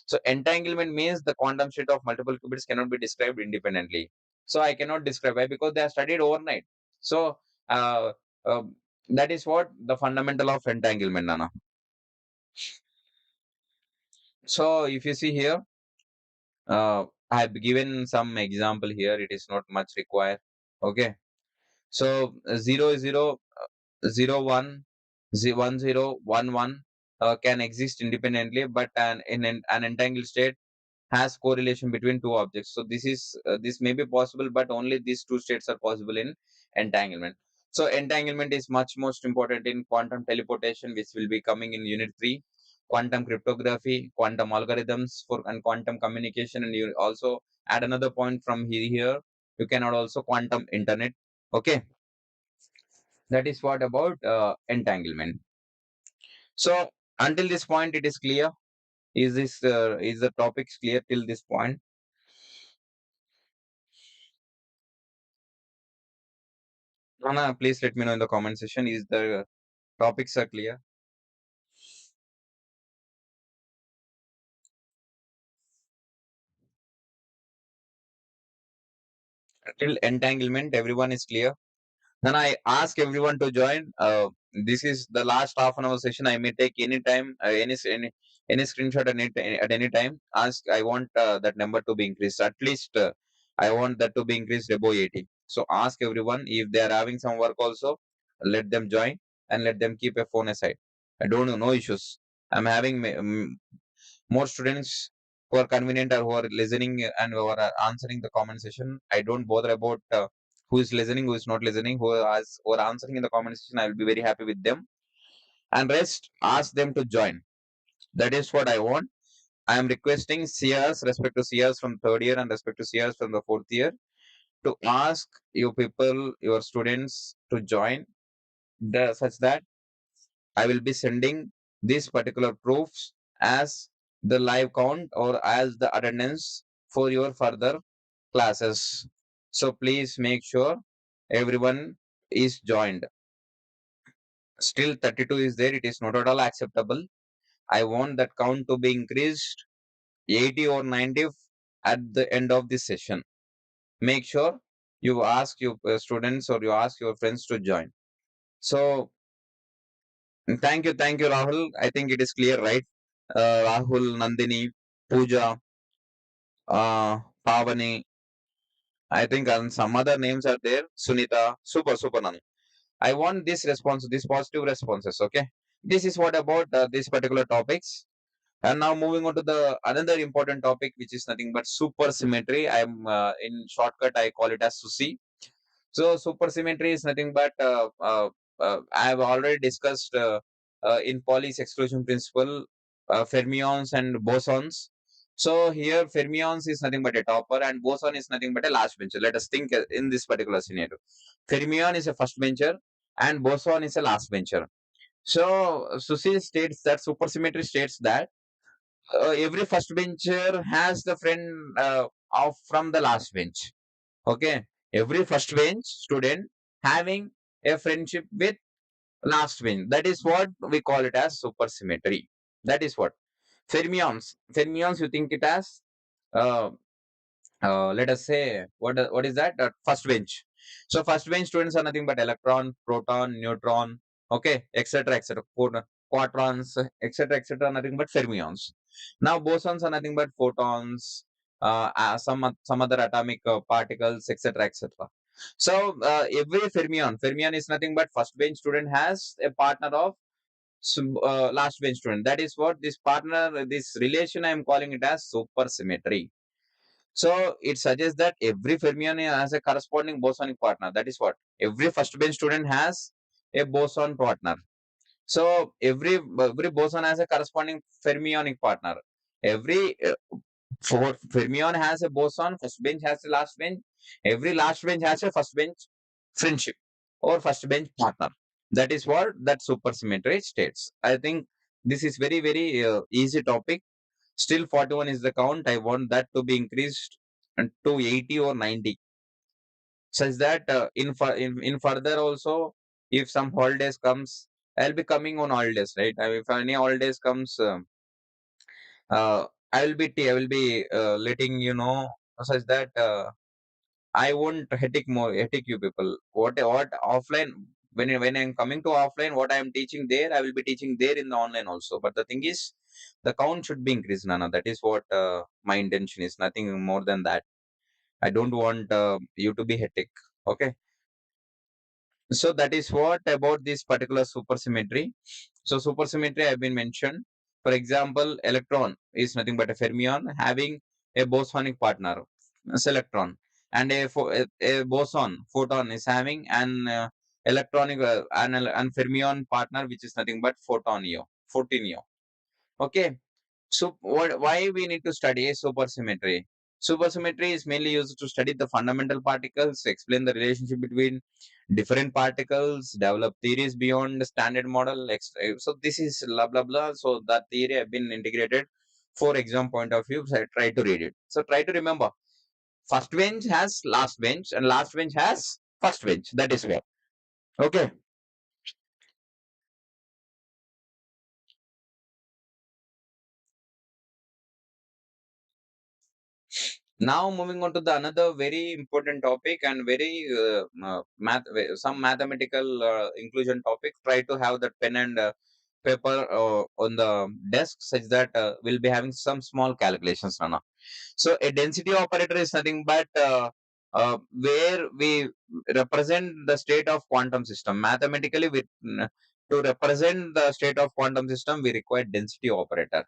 So entanglement means the quantum state of multiple qubits cannot be described independently. So I cannot describe. Why? Because they are studied overnight. So uh, uh, that is what the fundamental of entanglement, Nana. So if you see here, I have given some example here. It is not much required. Okay. So 0 0 0 1 1 0 1 1 can exist independently, but an entangled state has correlation between two objects. So this may be possible, but only these two states are possible in entanglement. So entanglement is much most important in quantum teleportation, which will be coming in unit 3, quantum cryptography, quantum algorithms for and quantum communication. And you also add another point from here. You cannot also quantum internet. Okay, that is what about entanglement. So until this point, it is clear. Is the topics clear till this point? Anna, please let me know in the comment section. Is the topics are clear? Till entanglement, everyone is clear. Then I ask everyone to join. This is the last half an hour session. I may take any time, any screenshot at any time. Ask. I want that number to be increased. At least I want that to be increased above 80. So ask everyone if they are having some work also. Let them join and let them keep a phone aside. I don't know, no issues. I'm having more students who are convenient or who are listening and who are answering the comment session. I don't bother about who is listening, who is not listening, who are answering in the comment section. I will be very happy with them. And rest, ask them to join. That is what I want. I am requesting CRs, respect to CRs from third year and respect to CRs from the fourth year, to ask you people, your students, to join such that I will be sending these particular proofs as the live count or as the attendance for your further classes. So please make sure everyone is joined. Still 32 is there. It is not at all acceptable. I want that count to be increased 80 or 90 at the end of this session. Make sure you ask your students or you ask your friends to join. So thank you, Rahul. I think it is clear, right? Rahul, Nandini, Pooja, Pavani. I think and some other names are there. Sunita, super Nanu. I want this response, these positive responses. Okay, this is what about these particular topics. And now moving on to the another important topic, which is nothing but supersymmetry. I am in shortcut I call it as SUSI. So supersymmetry is nothing but I have already discussed in Pauli's exclusion principle, fermions and bosons. So here fermions is nothing but a topper and boson is nothing but a last bencher. Let us think in this particular scenario. Fermion is a first bencher and boson is a last bencher. So Susi states that supersymmetry states that every first bencher has the friend of from the last bench. Okay, every first bench student having a friendship with last bench. That is what we call it as supersymmetry. That is what fermions. Fermions, you think it as uh, let us say what is that first bench. So first bench students are nothing but electron, proton, neutron, okay, etc etc, quatrons, etc etc, nothing but fermions. Now bosons are nothing but photons, some other atomic particles, etc etc. So every fermion is nothing but first bench student has a partner of last bench student. That is what this partner, this relation, I am calling it as supersymmetry. So it suggests that every fermion has a corresponding bosonic partner. That is what every first bench student has a boson partner. So every boson has a corresponding fermionic partner. Every fermion has a boson. First bench has a last bench. Every last bench has a first bench friendship or first bench partner. That is what that supersymmetry states. I think this is very easy topic. Still 41 is the count. I want that to be increased to 80 or 90, such that in further also, if some holidays comes, I'll be coming on holidays, right? If any holidays comes, uh, I will be letting you know, such that I won't headache you people. What offline, when I'm coming to offline, what I am teaching there, I will be teaching there in the online also. But the thing is, the count should be increased, Nana. That is what my intention is. Nothing more than that. I don't want you to be hectic. Okay. So that is what about this particular supersymmetry. So supersymmetry have been mentioned. For example, electron is nothing but a fermion having a bosonic partner, as electron, and a boson photon is having an electronic an fermion partner, which is nothing but photonio. Okay. So why we need to study supersymmetry? Supersymmetry is mainly used to study the fundamental particles, explain the relationship between different particles, develop theories beyond the standard model. So this is blah blah blah. So that theory have been integrated for exam point of view. So I try to read it. So try to remember. First bench has last bench, and last bench has first bench. That is what. Okay. Now moving on to the another very important topic and very some mathematical inclusion topic. Try to have that pen and paper on the desk such that we'll be having some small calculations, Nana. So a density operator is nothing but where we represent the state of quantum system mathematically. To represent the state of quantum system, we require density operator.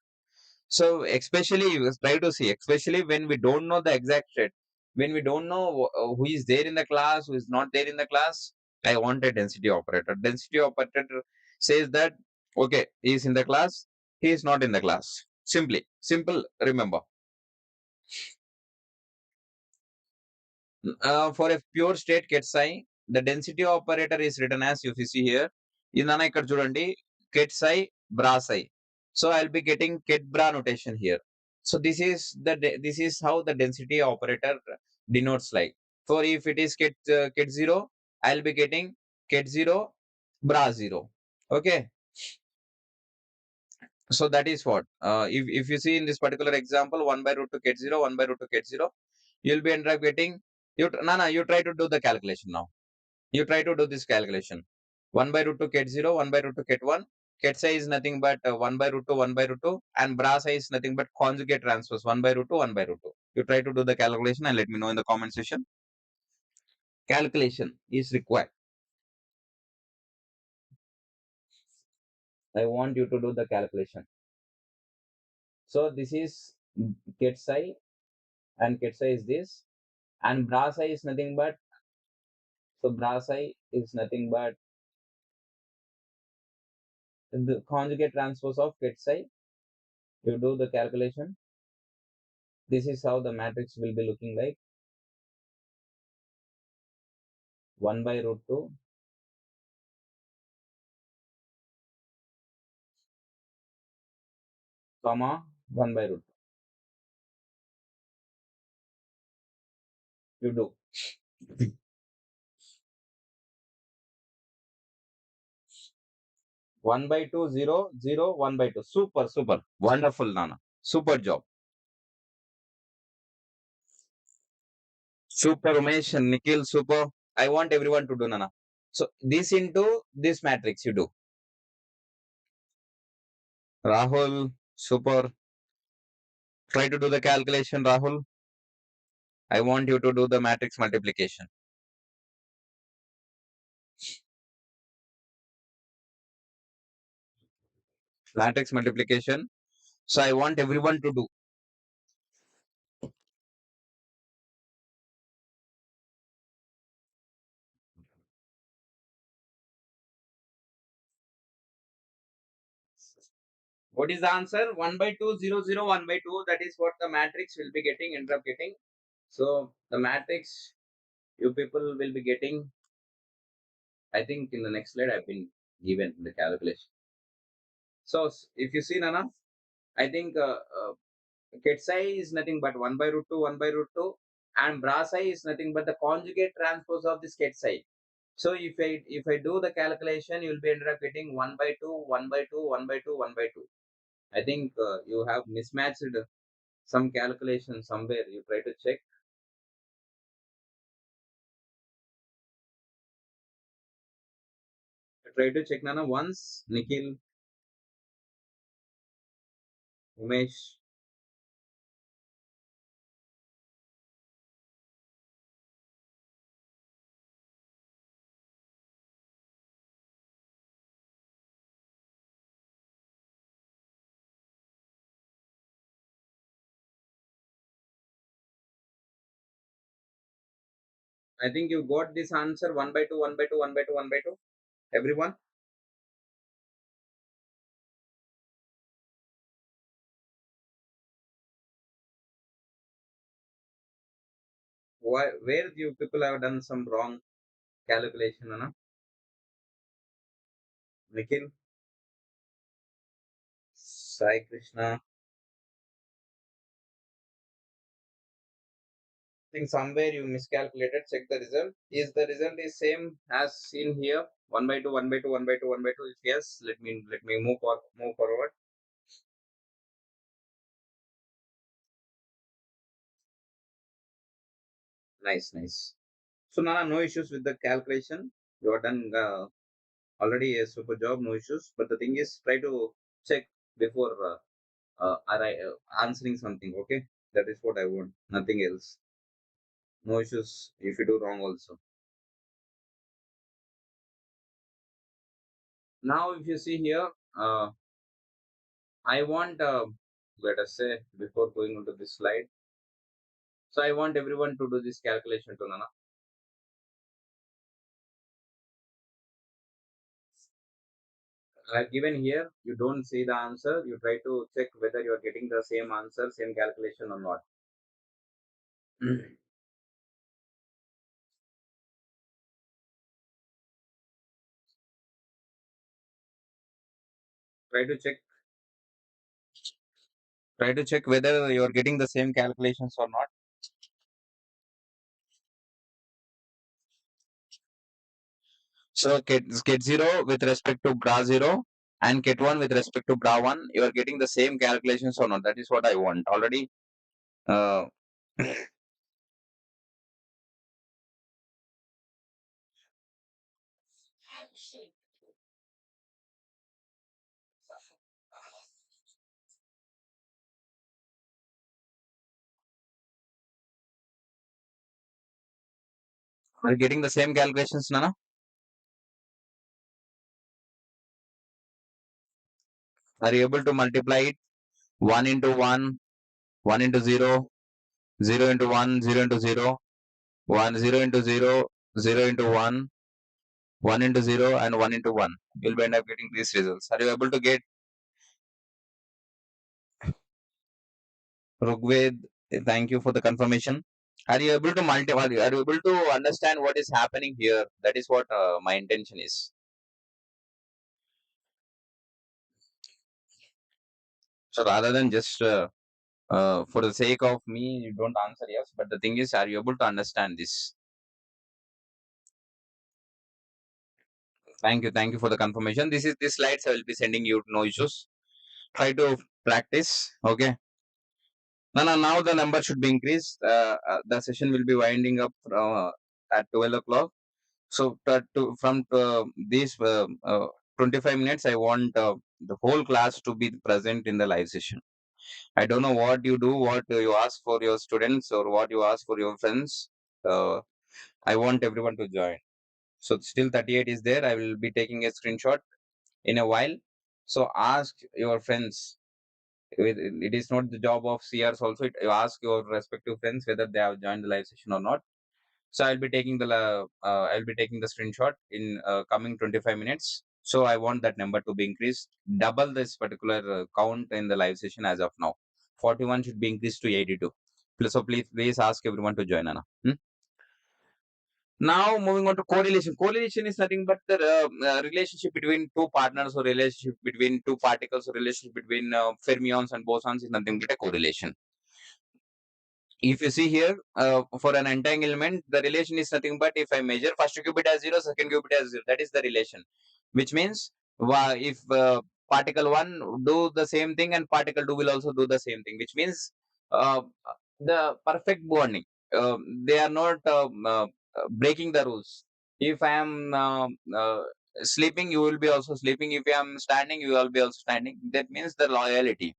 So especially you try to see, especially when we don't know the exact state, when we don't know who is there in the class, who is not there in the class, I want a density operator. Density operator says that okay, he is in the class, he is not in the class. Simple. Remember, for a pure state ket psi, the density operator is written as if you see here. Inana ikkada chudandi ket psi bra psi. So I'll be getting ket bra notation here. So this is how the density operator denotes like. For if it is ket 0, I'll be getting ket 0 bra 0. Okay. So that is what. If you see in this particular example, 1 by root 2 ket 0, 1 by root 2 ket 0, you'll be end up getting you try to do the calculation now. You try to do this calculation. 1 by root 2 ket 0, 1 by root 2 ket 1. Ket psi is nothing but 1 by root 2, 1 by root 2. And bra psi is nothing but conjugate transpose 1 by root 2, 1 by root 2. You try to do the calculation and let me know in the comment section. Calculation is required. I want you to do the calculation. So this is ket psi and ket psi is this. And bra psi is nothing but, so bra psi is nothing but the conjugate transpose of ket psi. You do the calculation. This is how the matrix will be looking like. 1 by root 2 comma 1 by root 2. You do 1 by 2 0 0 1 by 2. Super wonderful, Nana. Super job. Super Umesh and Nikhil. Super. I want everyone to do, Nana. So this into this matrix you do. Rahul. Super. Try to do the calculation, Rahul. I want you to do the matrix multiplication. Matrix multiplication. So I want everyone to do. What is the answer? 1 by 2 0 0 1 by 2. That is what the matrix will be getting, end up getting. So the matrix you people will be getting. I think in the next slide I've been given the calculation. So if you see, Nana, I think ket psi is nothing but 1 by root 2, 1 by root 2, and bra psi is nothing but the conjugate transpose of this ket psi. So if I do the calculation, you'll be ended up getting 1 by 2, 1 by 2, 1 by 2, 1 by 2. I think you have mismatched some calculation somewhere. You try to check. Try to check, Nana, once. Nikhil, Umesh. I think you got this answer 1 by 2, 1 by 2, 1 by 2, 1 by 2. Everyone? where you people have done some wrong calculation, Anna? Nikhil, Sai Krishna. Think somewhere you miscalculated. Check the result. Is the result is same as seen here? 1 by 2, 1 by 2, 1 by 2, 1 by 2. If yes, let me move forward. Nice, nice. So now no issues with the calculation. You are done already a super job, no issues. But the thing is, try to check before answering something. Okay, that is what I want. Nothing else. No issues if you do wrong also. Now, if you see here, I want, let us say, before going into this slide, so I want everyone to do this calculation to Nana. I've given here, you don't see the answer, you try to check whether you are getting the same answer, same calculation or not. try to check, try to check whether you are getting the same calculations or not. So ket 0 with respect to bra 0 and ket 1 with respect to bra 1, you are getting the same calculations or not. That is what I want. Already, uh, are you getting the same calculations, Nana? Are you able to multiply it? 1 into 1, 1 into 0, 0 into 1, 0 into 0, 1, 0 into 0, 0 into 1, 1 into 0, and 1 into 1. You'll end up getting these results. Are you able to get Rugved? Thank you for the confirmation. Are you able to are you able to understand what is happening here? That is what my intention is. So rather than just for the sake of me, you don't answer yes. But the thing is, are you able to understand this? Thank you for the confirmation. This is these slides I will be sending you. No issues. Try to practice. Okay. No, no. Now the number should be increased. The session will be winding up at 12 o'clock. So from these 25 minutes, I want the whole class to be present in the live session. I don't know what you do, what you ask for your students, or what you ask for your friends. I want everyone to join. So still 38 is there. I will be taking a screenshot in a while. So ask your friends. It is not the job of CRs also. You ask your respective friends whether they have joined the live session or not. So I'll be taking the screenshot in coming 25 minutes. So I want that number to be increased, double this particular count in the live session as of now. 41 should be increased to 82. So please ask everyone to join, Anna. Now moving on to correlation. Correlation is nothing but the relationship between two partners or relationship between two particles or relationship between fermions and bosons is nothing but a correlation. If you see here, for an entanglement, the relation is nothing but if I measure first qubit as 0, second qubit as 0, that is the relation. Which means if particle 1 do the same thing and particle 2 will also do the same thing, which means uh, the perfect bonding. They are not breaking the rules. If I am sleeping, you will be also sleeping. If I am standing, you will be also standing. That means the loyalty.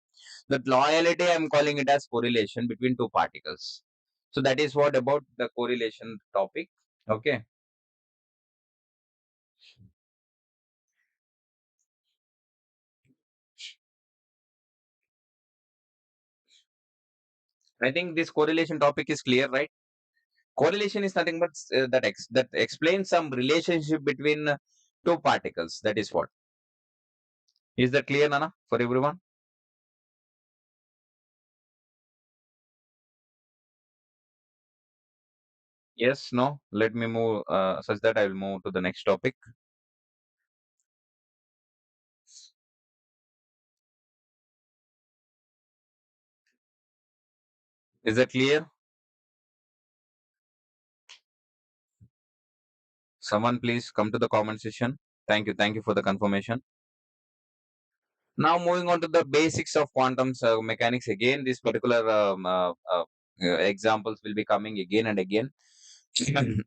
That loyalty, I'm calling it as correlation between two particles. So that is what about the correlation topic. Okay. I think this correlation topic is clear, right? Correlation is nothing but that explains some relationship between two particles. That is what. Is that clear, Nana, for everyone? Yes, no. Let me move such that I will move to the next topic. Is that clear? Someone please come to the comment section. Thank you. Thank you for the confirmation. Now moving on to the basics of quantum mechanics. Again, these particular examples will be coming again and again.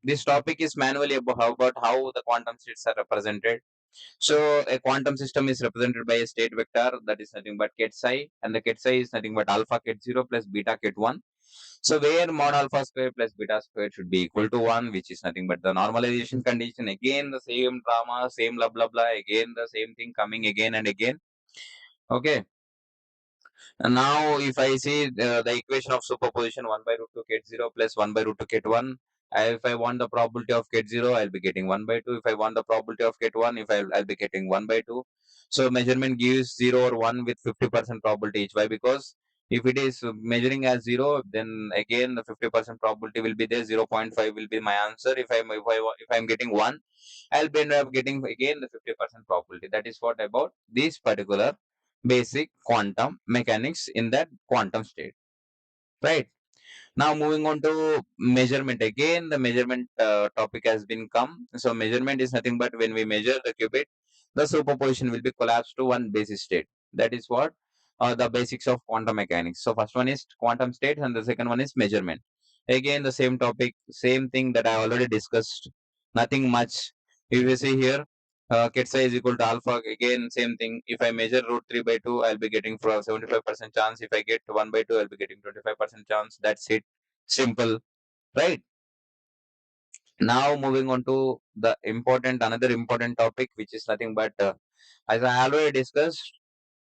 This topic is manually about how the quantum states are represented. So a quantum system is represented by a state vector that is nothing but ket psi, and the ket psi is nothing but alpha ket 0 plus beta ket 1. So where mod alpha square plus beta square should be equal to 1, which is nothing but the normalization condition. Again, the same drama, same blah blah blah. Again, the same thing coming again and again. Okay. And now, if I see the equation of superposition 1 by root 2 ket 0 plus 1 by root 2 ket 1, if I want the probability of ket 0, I'll be getting 1 by 2. If I want the probability of ket 1, I'll be getting 1 by 2. So measurement gives 0 or 1 with 50% probability each. Why? Because if it is measuring as 0, then again the 50% probability will be there. 0.5 will be my answer. If I'm getting 1, I'll be end up getting again the 50% probability. That is what about this particular basic quantum mechanics in that quantum state, right? Now moving on to measurement. Again, the measurement topic has been come. So measurement is nothing but when we measure the qubit, the superposition will be collapsed to one basis state. That is what the basics of quantum mechanics. So first one is quantum state and the second one is measurement. Again, the same topic, same thing that I already discussed. Nothing much. If you see here, ket psi is equal to alpha. Again, same thing. If I measure root 3 by 2, I'll be getting for 75% chance. If I get 1 by 2, I'll be getting 25% chance. That's it. Simple, right? Now moving on to the another important topic, which is nothing but as I already discussed,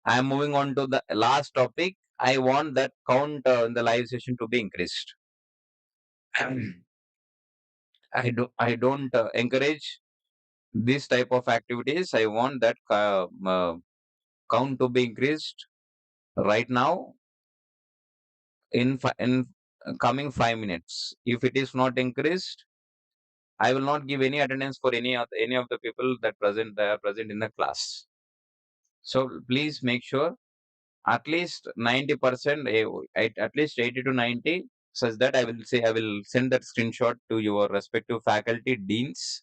I am moving on to the last topic. I want that count in the live session to be increased. I don't encourage this type of activities. I want that count to be increased right now in coming 5 minutes. If it is not increased, I will not give any attendance for any of the people that are present in the class. So please make sure at least 90%, at least 80 to 90, such that I will send that screenshot to your respective faculty deans,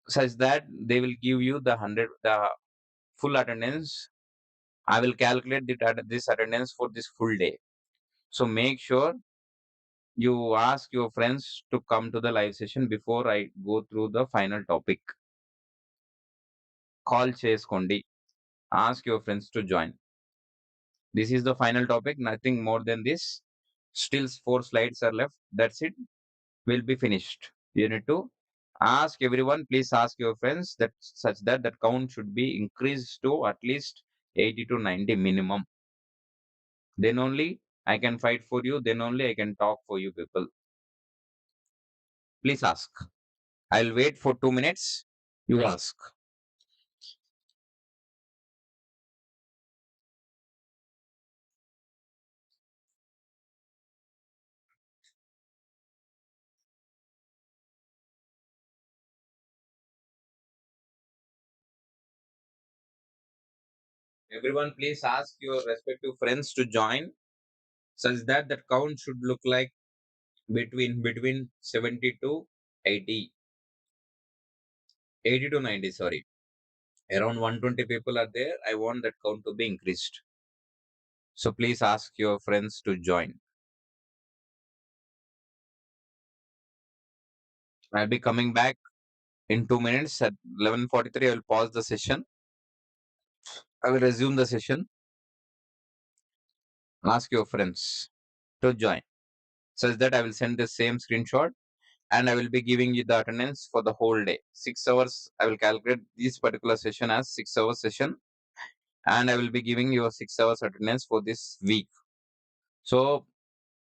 such that they will give you the full attendance. I will calculate this attendance for this full day. So make sure you ask your friends to come to the live session before I go through the final topic. Call Kondi. Ask your friends to join. This is the final topic, nothing more than this. Still 4 slides are left. That's it. Will be finished. You need to ask everyone, please ask your friends that such that that count should be increased to at least 80 to 90 minimum. Then only I can fight for you. Then only I can talk for you people. Please ask. I'll wait for 2 minutes. You ask. Everyone, please ask your respective friends to join such that that count should look like between 70 to 80, 80 to 90, sorry. Around 120 people are there. I want that count to be increased. So please ask your friends to join. I'll be coming back in 2 minutes at 11:43. I will pause the session. I will resume the session. Ask your friends to join such that I will send the same screenshot and I will be giving you the attendance for the whole day. 6 hours. I will calculate this particular session as 6 hour session, and I will be giving you a 6 hours attendance for this week. So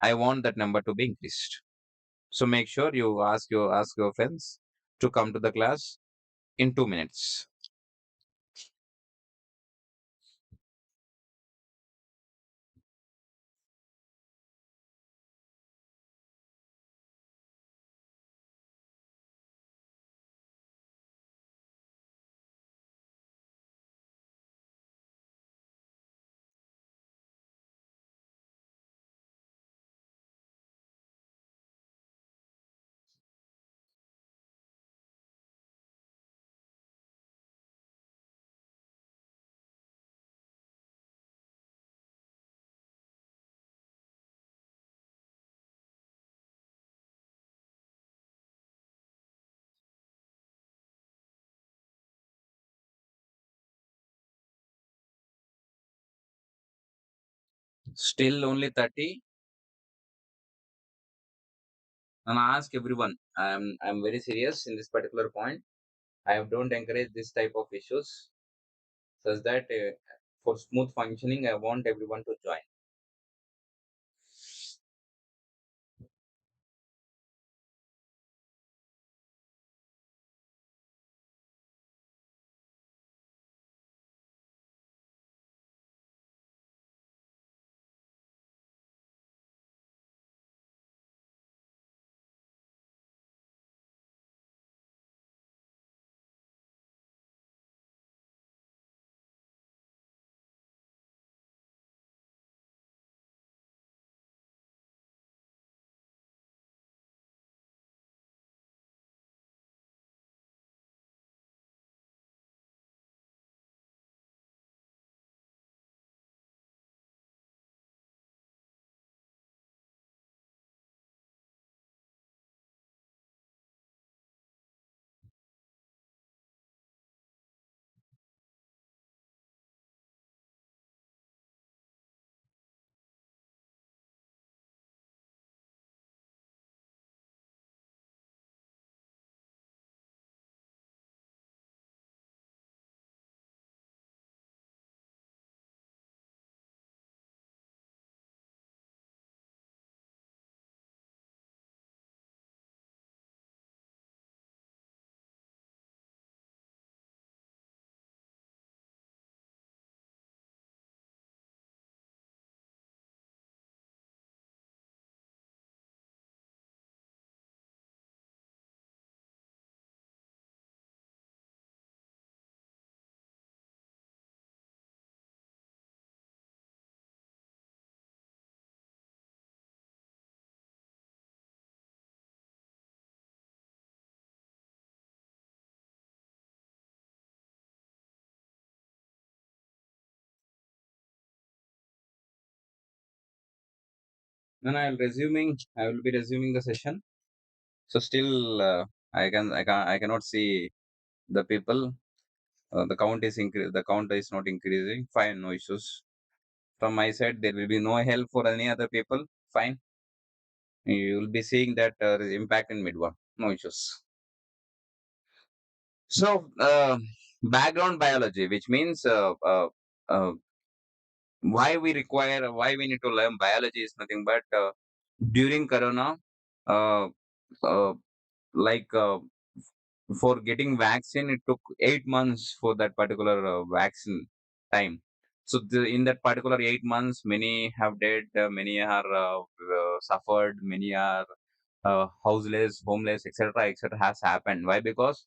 I want that number to be increased. So make sure you ask your friends to come to the class in 2 minutes. Still only 30. And I ask everyone. I'm very serious in this particular point. I don't encourage this type of issues, such that for smooth functioning, I want everyone to join. Then I will be resuming the session. So still, I cannot see the people. The count is not increasing. Fine, no issues. From my side, there will be no help for any other people. Fine. You will be seeing that impact in mid one. No issues. So, background biology, which means uh, why we need to learn biology is nothing but during Corona, uh, uh, like for getting vaccine, it took 8 months for that particular vaccine time. So in that particular 8 months, many have died, many are suffered, many are houseless, homeless, etc., etc. has happened. Why? Because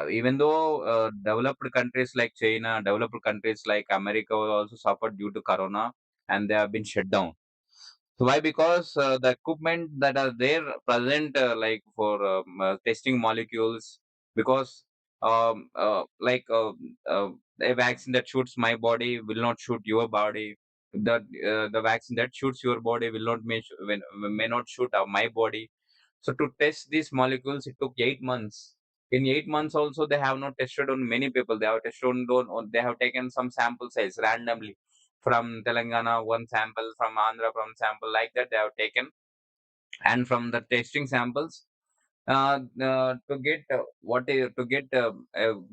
even though developed countries like China, developed countries like America also suffered due to Corona, and they have been shut down. So why? Because the equipment that are there present, like for testing molecules, because like a vaccine that shoots my body will not shoot your body. The vaccine that shoots your body will not may not shoot my body. So to test these molecules, it took 8 months. In 8 months, also they have not tested on many people. They have tested they have taken some sample size randomly from Telangana, one sample from Andhra, from sample like that they have taken, and from the testing samples, to get to get a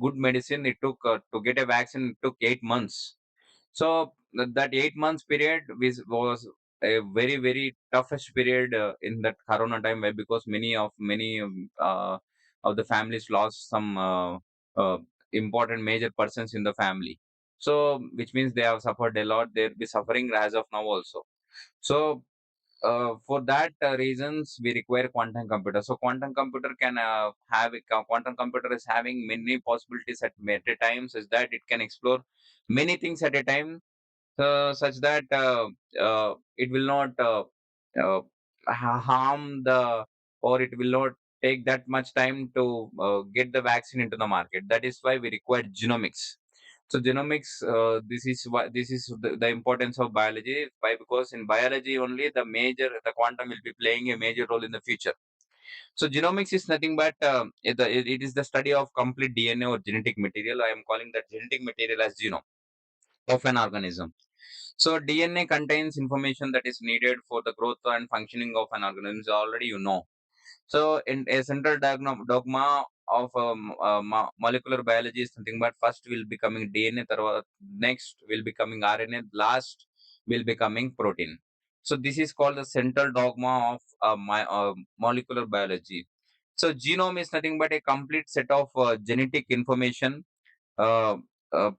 good medicine, it took to get a vaccine. It took 8 months. So that 8 months period was a very toughest period in that Corona time, where because many of the families lost some important major persons in the family. So which means they have suffered a lot. They'll be suffering as of now also. So for that reasons we require quantum computer. So quantum computer can quantum computer is having many possibilities at a time, such that it can explore many things at a time, such that it will not uh, harm the, or it will not take that much time to get the vaccine into the market. That is why we require genomics. So genomics, this is the importance of biology. Why? Because in biology only the quantum will be playing a major role in the future. So genomics is nothing but it is the study of complete DNA or genetic material. I am calling that genetic material as genome of an organism. So DNA contains information that is needed for the growth and functioning of an organism. Already you know. So, in a central dogma of molecular biology is something, but first will becoming DNA, next will becoming RNA, last will becoming protein. So, this is called the central dogma of molecular biology. So, genome is nothing but a complete set of genetic information uh,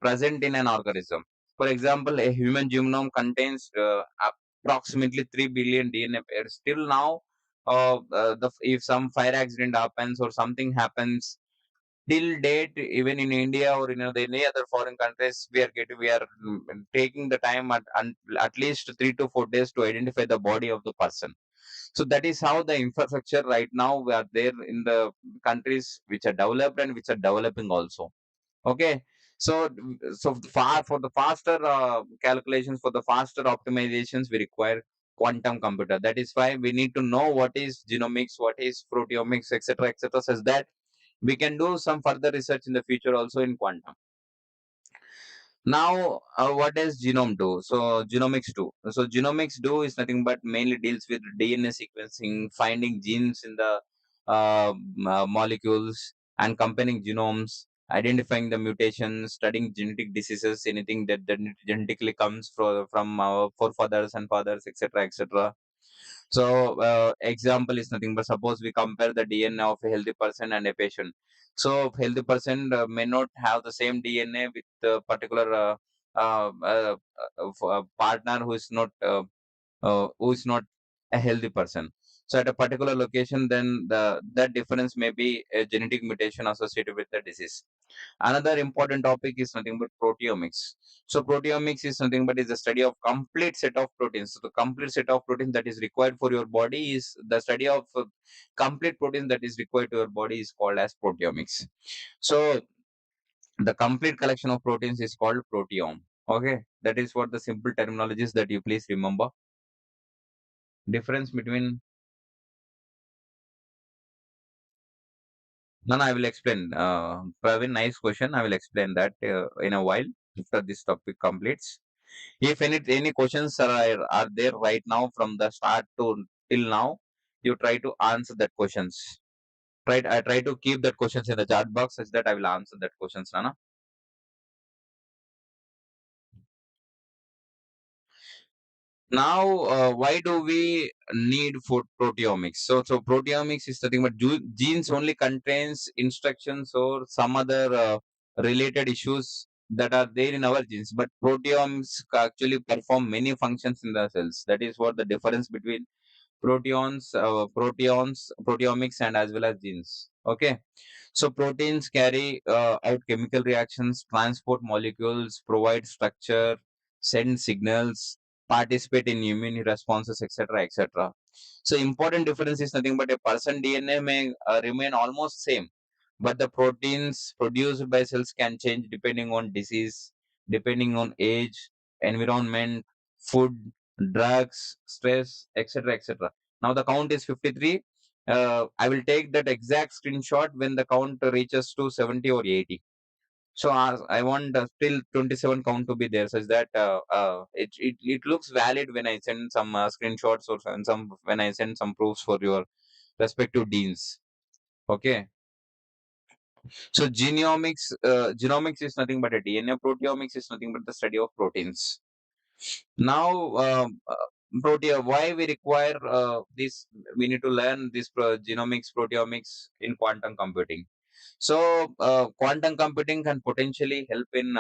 present in an organism. For example, a human genome contains approximately 3 billion DNA pairs. Till now, if some fire accident happens or something happens, till date, even in India or in any other foreign countries, we are taking the time at least 3 to 4 days to identify the body of the person. So that is how the infrastructure right now we are there in the countries which are developed and which are developing also. Okay, so far for the faster calculations, for the faster optimizations, we require quantum computer. That is why we need to know what is genomics, what is proteomics, etc., etc., such that we can do some further research in the future also in quantum. Now, what does genome do? So, genomics do. So, genomics do is nothing but mainly deals with DNA sequencing, finding genes in the molecules, and comparing genomes, identifying the mutations, studying genetic diseases, anything that genetically comes from our forefathers and fathers, etc., etc. So, example is nothing but suppose we compare the DNA of a healthy person and a patient. So, healthy person may not have the same DNA with a particular partner who is not a healthy person. So, at a particular location, then that difference may be a genetic mutation associated with the disease. Another important topic is nothing but proteomics. So proteomics is nothing but is the study of complete set of proteins. So the complete set of proteins that is required for your body is the study of complete proteins that is required to your body is called as proteomics. So the complete collection of proteins is called proteome. Okay, that is what the simple terminologies that you please remember. Difference between no, no, I will explain. Praveen, nice question. I will explain that in a while after this topic completes. If any questions are there right now from the start to till now, you try to answer that questions. I try to keep that questions in the chat box such that I will answer that questions, Nana. Now, why do we need for proteomics? So proteomics is nothing but genes only contains instructions or some other related issues that are there in our genes, but proteomes actually perform many functions in the cells. That is what the difference between proteomics, and as well as genes. Okay, so proteins carry out chemical reactions, transport molecules, provide structure, send signals, participate in immune responses, etc., etc. So important difference is nothing but a person DNA may remain almost same, but the proteins produced by cells can change depending on disease, depending on age, environment, food, drugs, stress, etc., etc. Now the count is 53. I will take that exact screenshot when the count reaches to 70 or 80. So I want still 27 count to be there, such that it looks valid when I send some screenshots or some when I send some proofs for your respective deans. Okay. So genomics is nothing but a DNA. Proteomics is nothing but the study of proteins. Now, why we require this? We need to learn this genomics, proteomics in quantum computing. So, quantum computing can potentially help in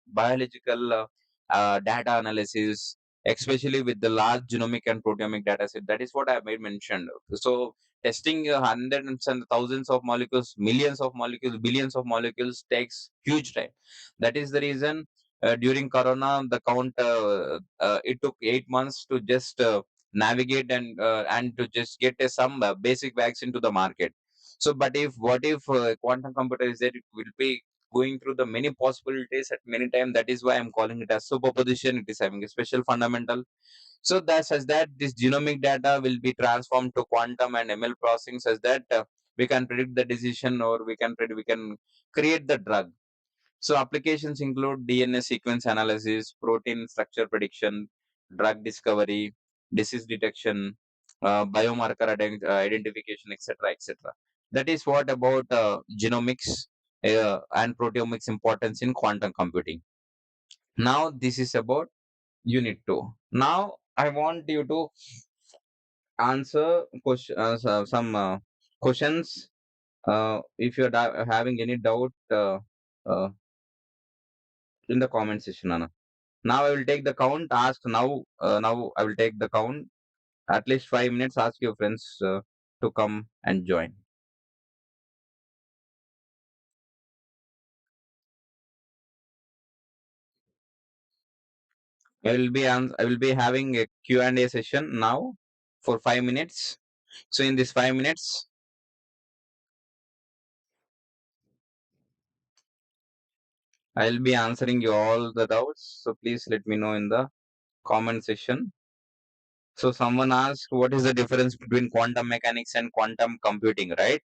biological data analysis, especially with the large genomic and proteomic data set. That is what I made mentioned. So, testing hundreds and thousands of molecules, millions of molecules, billions of molecules takes huge time. That is the reason during Corona, the count it took 8 months to just navigate and to just get some basic vaccine to the market. So, but if what if quantum computer is there, it will be going through the many possibilities at many times. That is why I'm calling it as superposition. It is having a special fundamental. So that such that this genomic data will be transformed to quantum and ML processing, such that we can predict the decision or we can create the drug. So applications include DNA sequence analysis, protein structure prediction, drug discovery, disease detection, biomarker identification, etc., etc. That is what about genomics and proteomics importance in quantum computing. Now this is about unit 2. Now I want you to answer some questions. If you're having any doubt uh, in the comment section, Anna. Now I will take the count. Ask now. Now I will take the count. At least 5 minutes. Ask your friends to come and join. I will be having a Q and A session now for 5 minutes. So in this 5 minutes, I will be answering you all the doubts. So please let me know in the comment section. So someone asked, what is the difference between quantum mechanics and quantum computing, right?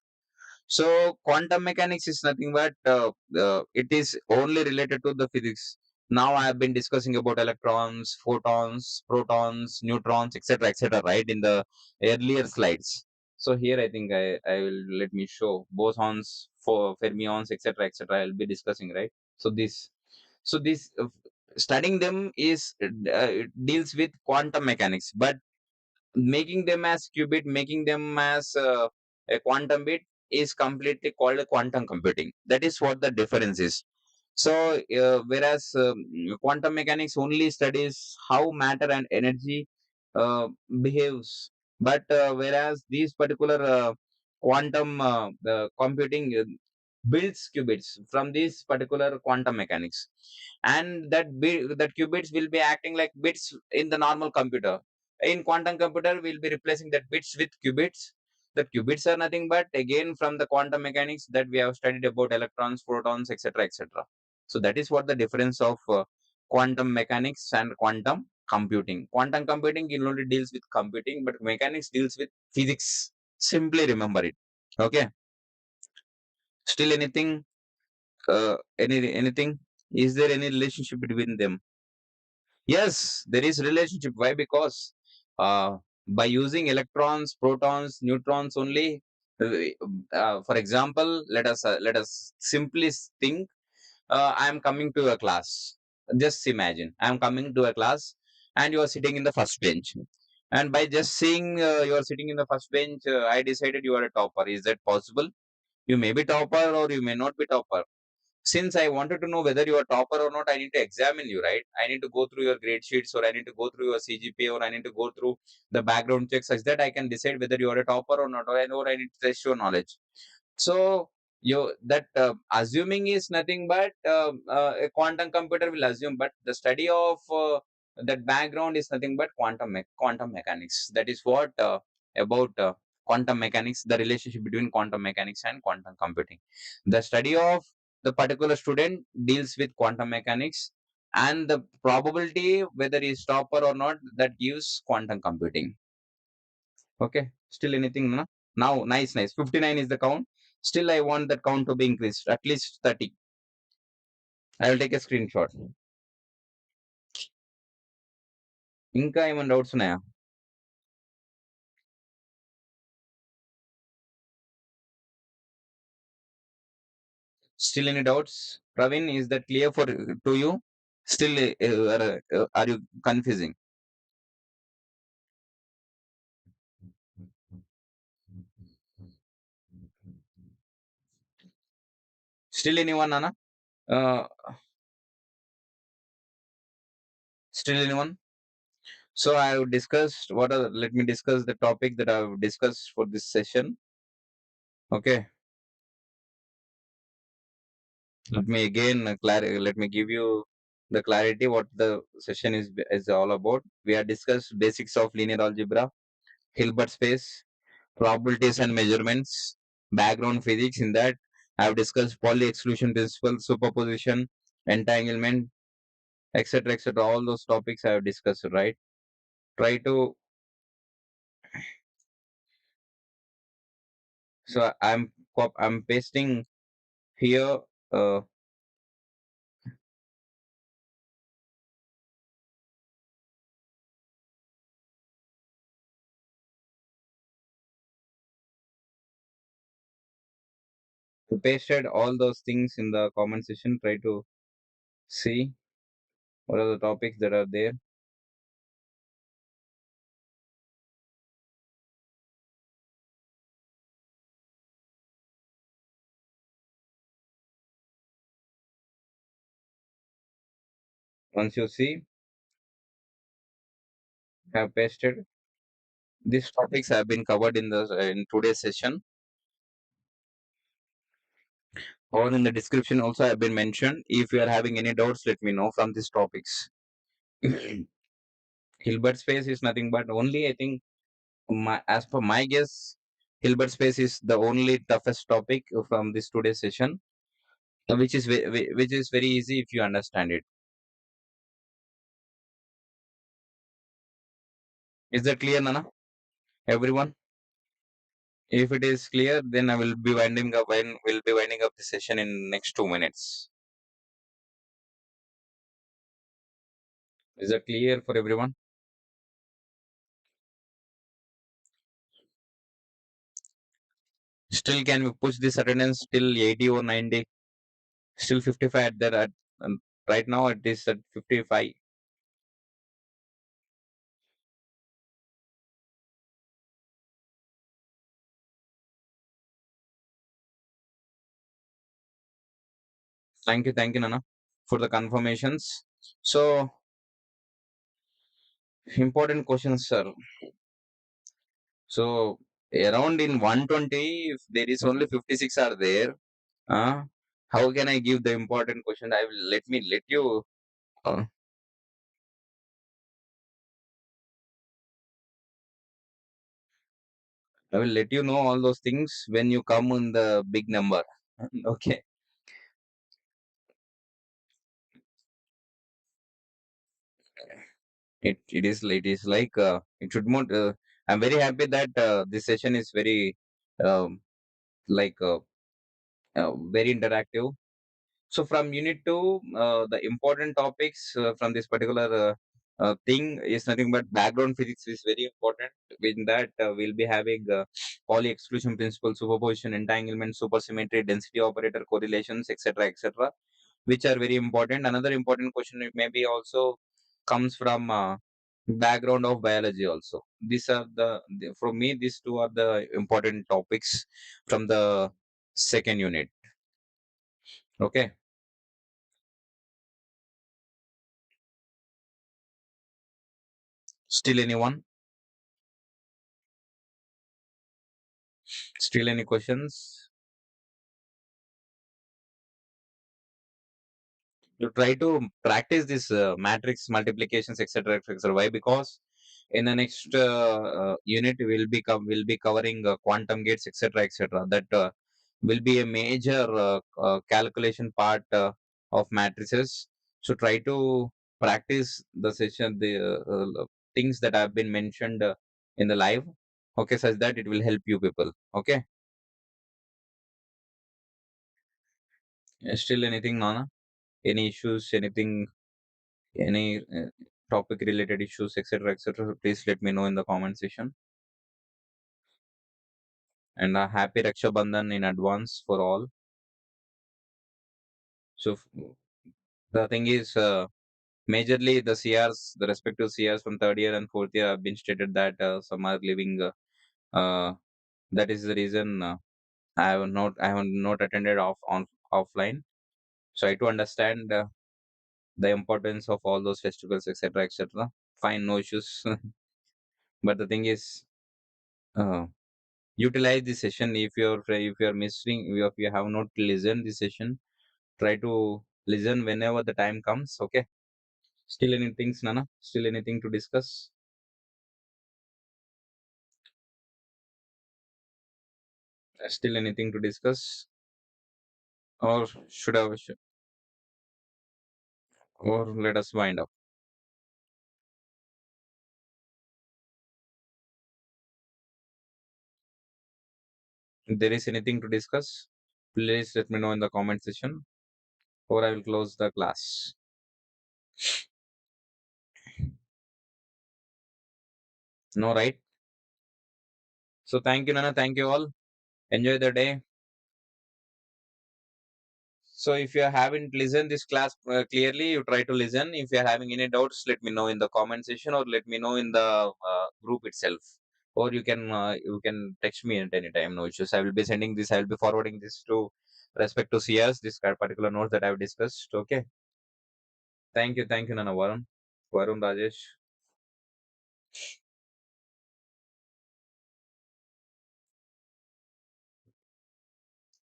So quantum mechanics is nothing but it is only related to the physics. Now I have been discussing about electrons, photons, protons, neutrons, etc., etc., right, in the earlier slides. So here I think I will let me show bosons, for fermions, etc., etc. I will be discussing, right. So this studying them is it deals with quantum mechanics, but making them as qubit, making them as a quantum bit is completely called quantum computing. That is what the difference is. So whereas quantum mechanics only studies how matter and energy behaves, but whereas these particular quantum computing builds qubits from this particular quantum mechanics, and that qubits will be acting like bits in the normal computer. In quantum computer we'll be replacing that bits with qubits. The qubits are nothing but again from the quantum mechanics that we have studied about electrons, protons, etc., etc. So that is what the difference of quantum mechanics and quantum computing. Quantum computing only deals with computing, but mechanics deals with physics. Simply remember it. Okay. Still anything? Anything? Is there any relationship between them? Yes, there is relationship. Why? Because by using electrons, protons, neutrons only. uh, for example, let us simply think. I am coming to a class. Just imagine I am coming to a class, and you are sitting in the first bench. And by just seeing you are sitting in the first bench, I decided you are a topper. Is that possible? You may be topper or you may not be topper. Since I wanted to know whether you are topper or not, I need to examine you, right? I need to go through your grade sheets, or I need to go through your CGPA, or I need to go through the background checks such that I can decide whether you are a topper or not, or I need to test your knowledge. So you that assuming is nothing but a quantum computer will assume, but the study of that background is nothing but quantum mechanics. That is what about quantum mechanics, the relationship between quantum mechanics and quantum computing. The study of the particular student deals with quantum mechanics, and the probability whether he is topper or not, that gives quantum computing. Okay. Still anything? No? Now, nice, nice. 59 is the count. Still, I want that count to be increased. At least 30. I will take a screenshot. ఇంకా ఏమైనా doubts ఉన్నాయా? Still any doubts? Praveen, is that clear for to you? Still, are you confusing? Still anyone, Anna? Uh, Still anyone? So I have discussed what are. Let me discuss the topic that I have discussed for this session. Okay. Let me again let me give you the clarity what the session is all about. We have discussed basics of linear algebra, Hilbert space, probabilities and measurements, background physics. In that, I have discussed Pauli exclusion principle, superposition, entanglement, etc., etc. All those topics I have discussed. Right. Try to. So I'm pasting here. I pasted all those things in the comment section. Try to see what are the topics that are there. Once you see, I have pasted. These topics have been covered in the in today's session, or in the description also have been mentioned. If you are having any doubts, let me know from these topics. Hilbert space is nothing but only, I think, as per my guess, Hilbert space is the only toughest topic from this today's session, which is very easy if you understand it. Is that clear, Nana? Everyone? If it is clear, then I will be winding up. When will be winding up the session in next 2 minutes. Is that clear for everyone? Still, can we push this attendance till 80 or 90? Still 55 at that. Right now, it is at 55. Thank you, Nana, for the confirmations. So, important questions, sir. So, around in 120, if there is only 56 are there, uh, how can I give the important question? I will let you. Uh, I will let you know all those things when you come in the big number. Okay. It should not. I'm very happy that this session is very um, like very interactive. So from unit 2, the important topics from this particular thing is nothing but background physics is very important. In that, we'll be having Pauli exclusion principle, superposition, entanglement, supersymmetry, density operator, correlations, etc., etc., which are very important. Another important question maybe also comes from background of biology also. These are for me, these two are the important topics from the second unit. Okay. Still anyone? Still any questions? You try to practice this matrix multiplications, etc., etc. Why? Because in the next unit will be covering quantum gates, etc., etc. That will be a major calculation part of matrices. So try to practice the session, the things that have been mentioned in the live. Okay, such that it will help you people. Okay. Still anything, Nana? Any issues? Anything? Any topic related issues, etc., etc., please let me know in the comment section. And a happy Raksha Bandhan in advance for all. So the thing is, majorly the CRs, the respective CRs from third year and fourth year have been stated that some are leaving. That is the reason I have not attended offline. So I to understand the importance of all those festivals, etc., etc. Fine, no issues. But the thing is, uh, utilize the session. If you're missing, if you have not listened the session, try to listen whenever the time comes. Okay. Still anything, Nana? Still anything to discuss? Still anything to discuss? Or should I or let us wind up? If there is anything to discuss, please let me know in the comment section, or I will close the class. No, right? So thank you, Nana. Thank you all. Enjoy the day. So if you haven't listened this class clearly, you try to listen. If you are having any doubts, let me know in the comment section or let me know in the group itself. Or you can text me at any time. No issues. I will be sending this. I will be forwarding this to respect to CS this particular note that I have discussed. Okay. Thank you, Nana Varun Rajesh.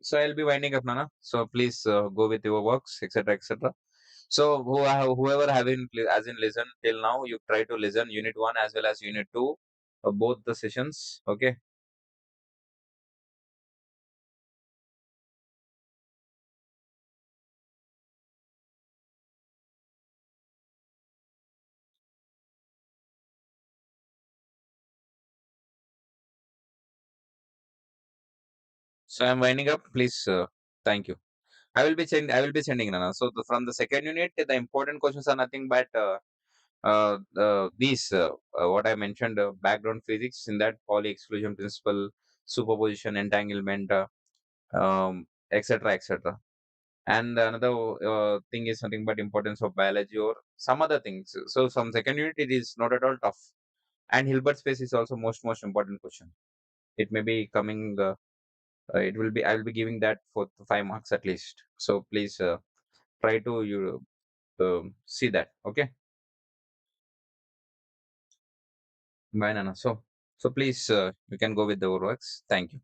So I'll be winding up, Nana. So please go with your works, etc., etc. So whoever having as in listen till now, you try to listen unit one as well as unit two, both the sessions. Okay. So I'm winding up. Please, thank you. I will be sending Nana. So from the second unit, the important questions are nothing but these what I mentioned, background physics in that Pauli exclusion principle, superposition, entanglement, etc., etc. And another thing is nothing but importance of biology or some other things. So some second unit it is not at all tough. And Hilbert space is also most important question. It may be coming. It will be. I will be giving that for 5 marks at least. So please try to you see that. Okay. Bye, Nana. So please you can go with the works. Thank you.